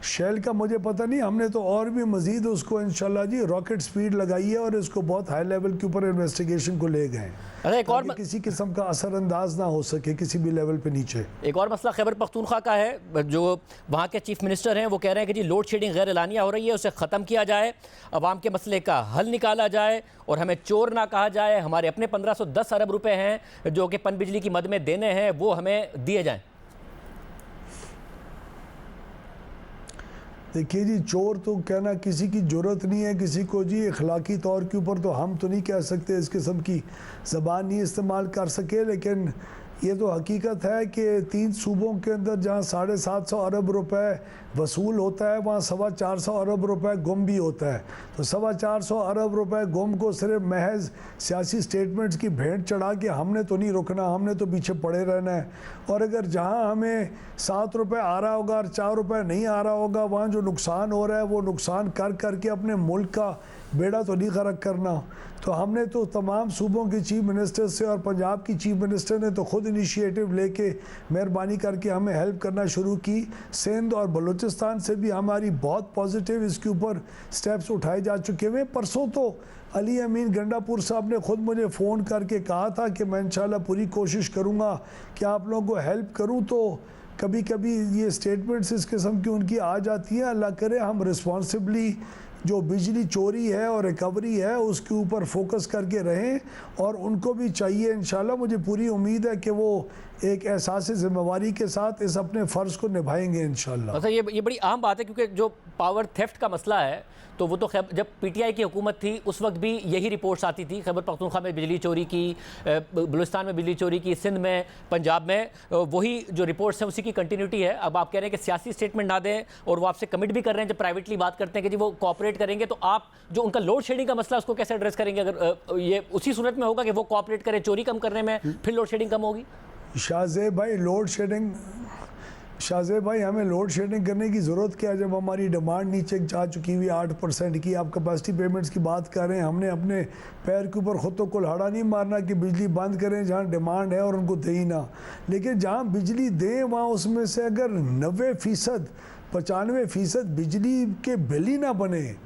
शेल का मुझे पता नहीं, हमने तो और भी मजीद उसको इंशाल्लाह जी रॉकेट स्पीड लगाई है और इसको बहुत हाई लेवल के ऊपर इन्वेस्टिगेशन को ले गए। अच्छा, एक और किसी किस्म का असरअंदाज ना हो सके किसी भी लेवल पे नीचे। एक और मसला खैबर पख्तूनख्वा का है। जो वहाँ के चीफ मिनिस्टर हैं वो कह रहे हैं कि जी लोड शेडिंग गैर एलानिया हो रही है, उसे ख़त्म किया जाए, अवाम के मसले का हल निकाला जाए और हमें चोर ना कहा जाए। हमारे अपने 1510 अरब रुपए हैं जो कि पन बिजली की मद में देने हैं, वो हमें दिए जाएँ। देखिए जी, चोर तो कहना किसी की ज़रूरत नहीं है किसी को जी। अखलाकी तौर के ऊपर तो हम तो नहीं कह सकते, इस किस्म की ज़बान नहीं इस्तेमाल कर सके, लेकिन ये तो हकीकत है कि 3 सूबों के अंदर जहाँ 750 अरब रुपए वसूल होता है वहाँ 425 अरब रुपए गुम भी होता है। तो 425 अरब रुपए गुम को सिर्फ महज सियासी स्टेटमेंट्स की भेंट चढ़ा के हमने तो नहीं रुकना, हमने तो पीछे पड़े रहना है। और अगर जहाँ हमें 7 रुपये आ रहा होगा और 4 रुपये नहीं आ रहा होगा, वहाँ जो नुकसान हो रहा है वो नुकसान कर करके अपने मुल्क का बेड़ा तो नहीं गर्क करना। तो हमने तो तमाम सूबों के चीफ मिनिस्टर से और पंजाब की चीफ मिनिस्टर ने तो खुद इनिशिएटिव लेके मेहरबानी करके हमें हेल्प करना शुरू की। सिंध और बलूचिस्तान से भी हमारी बहुत पॉजिटिव इसके ऊपर स्टेप्स उठाए जा चुके हुए। परसों तो अली अमीन गंडापुर साहब ने खुद मुझे फ़ोन करके कहा था कि मैं इंशाल्लाह पूरी कोशिश करूँगा कि आप लोगों को हेल्प करूँ। तो कभी कभी ये स्टेटमेंट्स इस किस्म की उनकी आ जाती है। अल्लाह करे हम रिस्पॉन्सिबली जो बिजली चोरी है और रिकवरी है उसके ऊपर फोकस करके रहें और उनको भी चाहिए इंशाल्लाह। मुझे पूरी उम्मीद है कि वो एक एहसास ज़िम्मेवारी के साथ इस अपने फ़र्ज़ को निभाएंगे इंशाअल्लाह। अच्छा, ये बड़ी अहम बात है क्योंकि जो पावर थेफ्ट का मसला है तो वो तो जब पीटीआई की हुकूमत थी उस वक्त भी यही रिपोर्ट्स आती थी, खैबर पख्तूनख्वा में बिजली चोरी की, बलूचिस्तान में बिजली चोरी की, सिंध में, पंजाब में, वही जो रिपोर्ट्स हैं उसी की कंटिन्यूटी है। अब आप कह रहे हैं कि सियासी स्टेटमेंट ना दें और वो आपसे कमिट भी कर रहे हैं, जब प्राइवेटली बात करते हैं कि जी वो कोऑपरेट करेंगे, तो आप जो उनका लोड शेडिंग का मसला उसको कैसे एड्रेस करेंगे? अगर ये उसी सूरत में होगा कि वो कोऑपरेट करें चोरी कम करने में, फिर लोड शेडिंग कम होगी? शाहजेब भाई हमें लोड शेडिंग करने की ज़रूरत क्या है जब हमारी डिमांड नीचे जा चुकी हुई 8% की। आप कैपेसिटी पेमेंट्स की बात कर रहे हैं, हमने अपने पैर के ऊपर खुद तो कुल्हाड़ा नहीं मारना कि बिजली बंद करें जहाँ डिमांड है और उनको दे ही ना, लेकिन जहाँ बिजली दें वहाँ उसमें से अगर 90% 95% बिजली के बिल ही ना बने,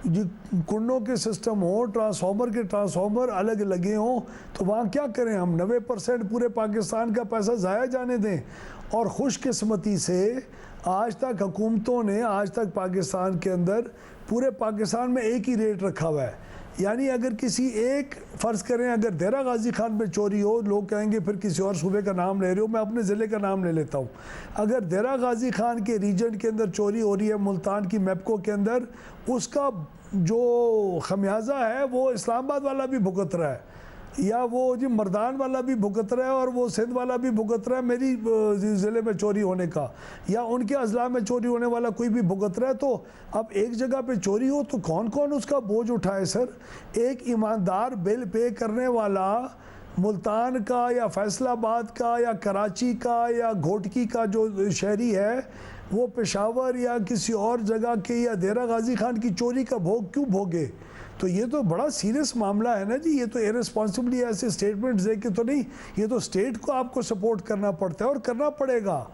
जो कुंडों के सिस्टम हो, ट्रांसफार्मर अलग लगे हों, तो वहाँ क्या करें हम? 90% पूरे पाकिस्तान का पैसा ज़ाया जाने दें? और खुशकिस्मती से आज तक हुकूमतों ने आज तक पाकिस्तान के अंदर पूरे पाकिस्तान में एक ही रेट रखा हुआ है। यानी अगर किसी एक फ़र्ज़ करें अगर देरा गाजी खान में चोरी हो, लोग कहेंगे फिर किसी और सूबे का नाम ले रहे हो, मैं अपने ज़िले का नाम ले लेता हूँ। अगर देरा गाजी खान के रीजन के अंदर चोरी हो रही है, मुल्तान की मैपको के अंदर, उसका जो खमियाजा है वो इस्लामाबाद वाला भी भुगत रहा है, या वो जी मर्दान वाला भी भुगत रहा है और वो सिंध वाला भी भुगत रहा है मेरी ज़िले में चोरी होने का, या उनके अजला में चोरी होने वाला कोई भी भुगत रहा है। तो अब एक जगह पे चोरी हो तो कौन कौन उसका बोझ उठाए सर? एक ईमानदार बिल पे करने वाला मुल्तान का या फैसलाबाद का या कराची का या घोटकी का जो शहरी है, वो पेशावर या किसी और जगह के या देरा गाजी खान की चोरी का भोग क्यों भोगे? तो ये तो बड़ा सीरियस मामला है ना जी। ये तो इररिस्पॉन्सिबली ऐसे स्टेटमेंट्स दे के तो नहीं, ये तो स्टेट को आपको सपोर्ट करना पड़ता है और करना पड़ेगा।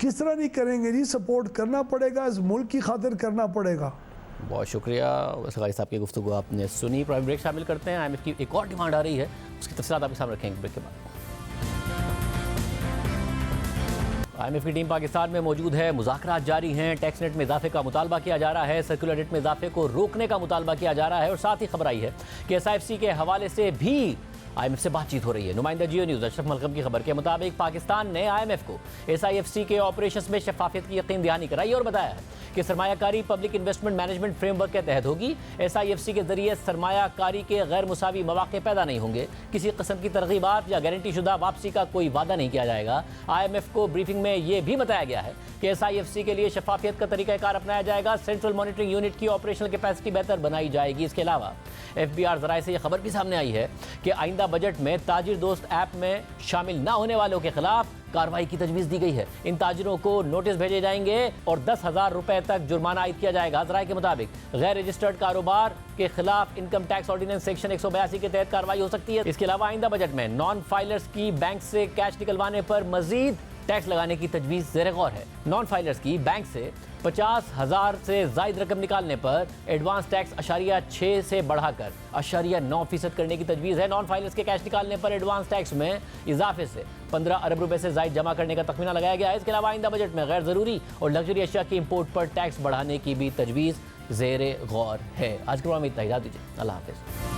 किस तरह नहीं करेंगे जी? सपोर्ट करना पड़ेगा, इस मुल्क की खातिर करना पड़ेगा। बहुत शुक्रिया सगाई साहब की गुफ्तगू आपने सुनी। प्राइम ब्रेक शामिल करते हैं। IMF की एक और डिमांड आ रही है, उसकी तफसीलात आपके सामने रखेंगे ब्रेक के बाद। IMF की टीम पाकिस्तान में मौजूद है, मुज़ाकरात जारी हैं, टैक्स रेट में इजाफे का मुतालबा किया जा रहा है, सर्कुलर रेट में इजाफे को रोकने का मुतालबा किया जा रहा है, और साथ ही खबर आई है कि SIFC के हवाले से भी IMF से बातचीत हो रही है। नुमाइंदा जियो न्यूज़ अशरफ मलकम की खबर के मुताबिक पाकिस्तान ने IMF को SIFC के ऑपरेशंस में शफाफियत की यकीन दहानी कराई और बताया है कि सरमायाकारी पब्लिक इन्वेस्टमेंट मैनेजमेंट फ्रेमवर्क के तहत होगी। SIFC के जरिए सरमायाकारी के गैर मुसावी मौके पैदा नहीं होंगे, किसी किस्म की तरगीबात या गारंटी शुदा वापसी का कोई वादा नहीं किया जाएगा। IMF को ब्रीफिंग में यह भी बताया गया है कि SIFC के लिए शफाफियत का तरीक़ाकार अपनाया जाएगा, सेंट्रल मॉनिटरिंग यूनिट की ऑपरेशनल कैपेसिटी बेहतर बनाई जाएगी। इसके अलावा FBR ज़राए से यह खबर भी सामने आई है कि आइंदा बजट में ताजिर दोस्त ऐप में शामिल न होने वालों के खिलाफ कार्रवाई की तजवीज़ दी गई है। इन ताजिरों को नोटिस भेजे जाएंगे और 10,000 रुपए तक जुर्माना आयद किया जाएगा। ज़राए के मुताबिक गैर रजिस्टर्ड कारोबार के खिलाफ इनकम टैक्स ऑर्डिनेंस सेक्शन 182 के तहत कार्रवाई हो सकती है। इसके अलावा आइंदा बजट में नॉन फाइलर्स की बैंक से कैश निकलवाने पर मजीद टैक्स लगाने की तजवीज़ ज़ेर गौर है। नॉन फाइलर्स की बैंक से 50,000 से ज़ायद रकम निकालने पर एडवांस टैक्स 0.6 से बढ़ाकर 0.9% करने की तजवीज़ है। नॉन फाइलर्स के कैश निकालने पर एडवांस टैक्स में इजाफे से 15 अरब रुपए से ज़ायद जमा करने का तखमीना लगाया गया है। इसके अलावा आइंदा बजट में गैर ज़रूरी और लग्जरी अशिया की इम्पोर्ट पर टैक्स बढ़ाने की भी तजवीज़ ज़ेर गौर है। आज के प्रोग्राम में इतना ही, इजाज़त दीजिए। अल्लाह हाफ़िज़।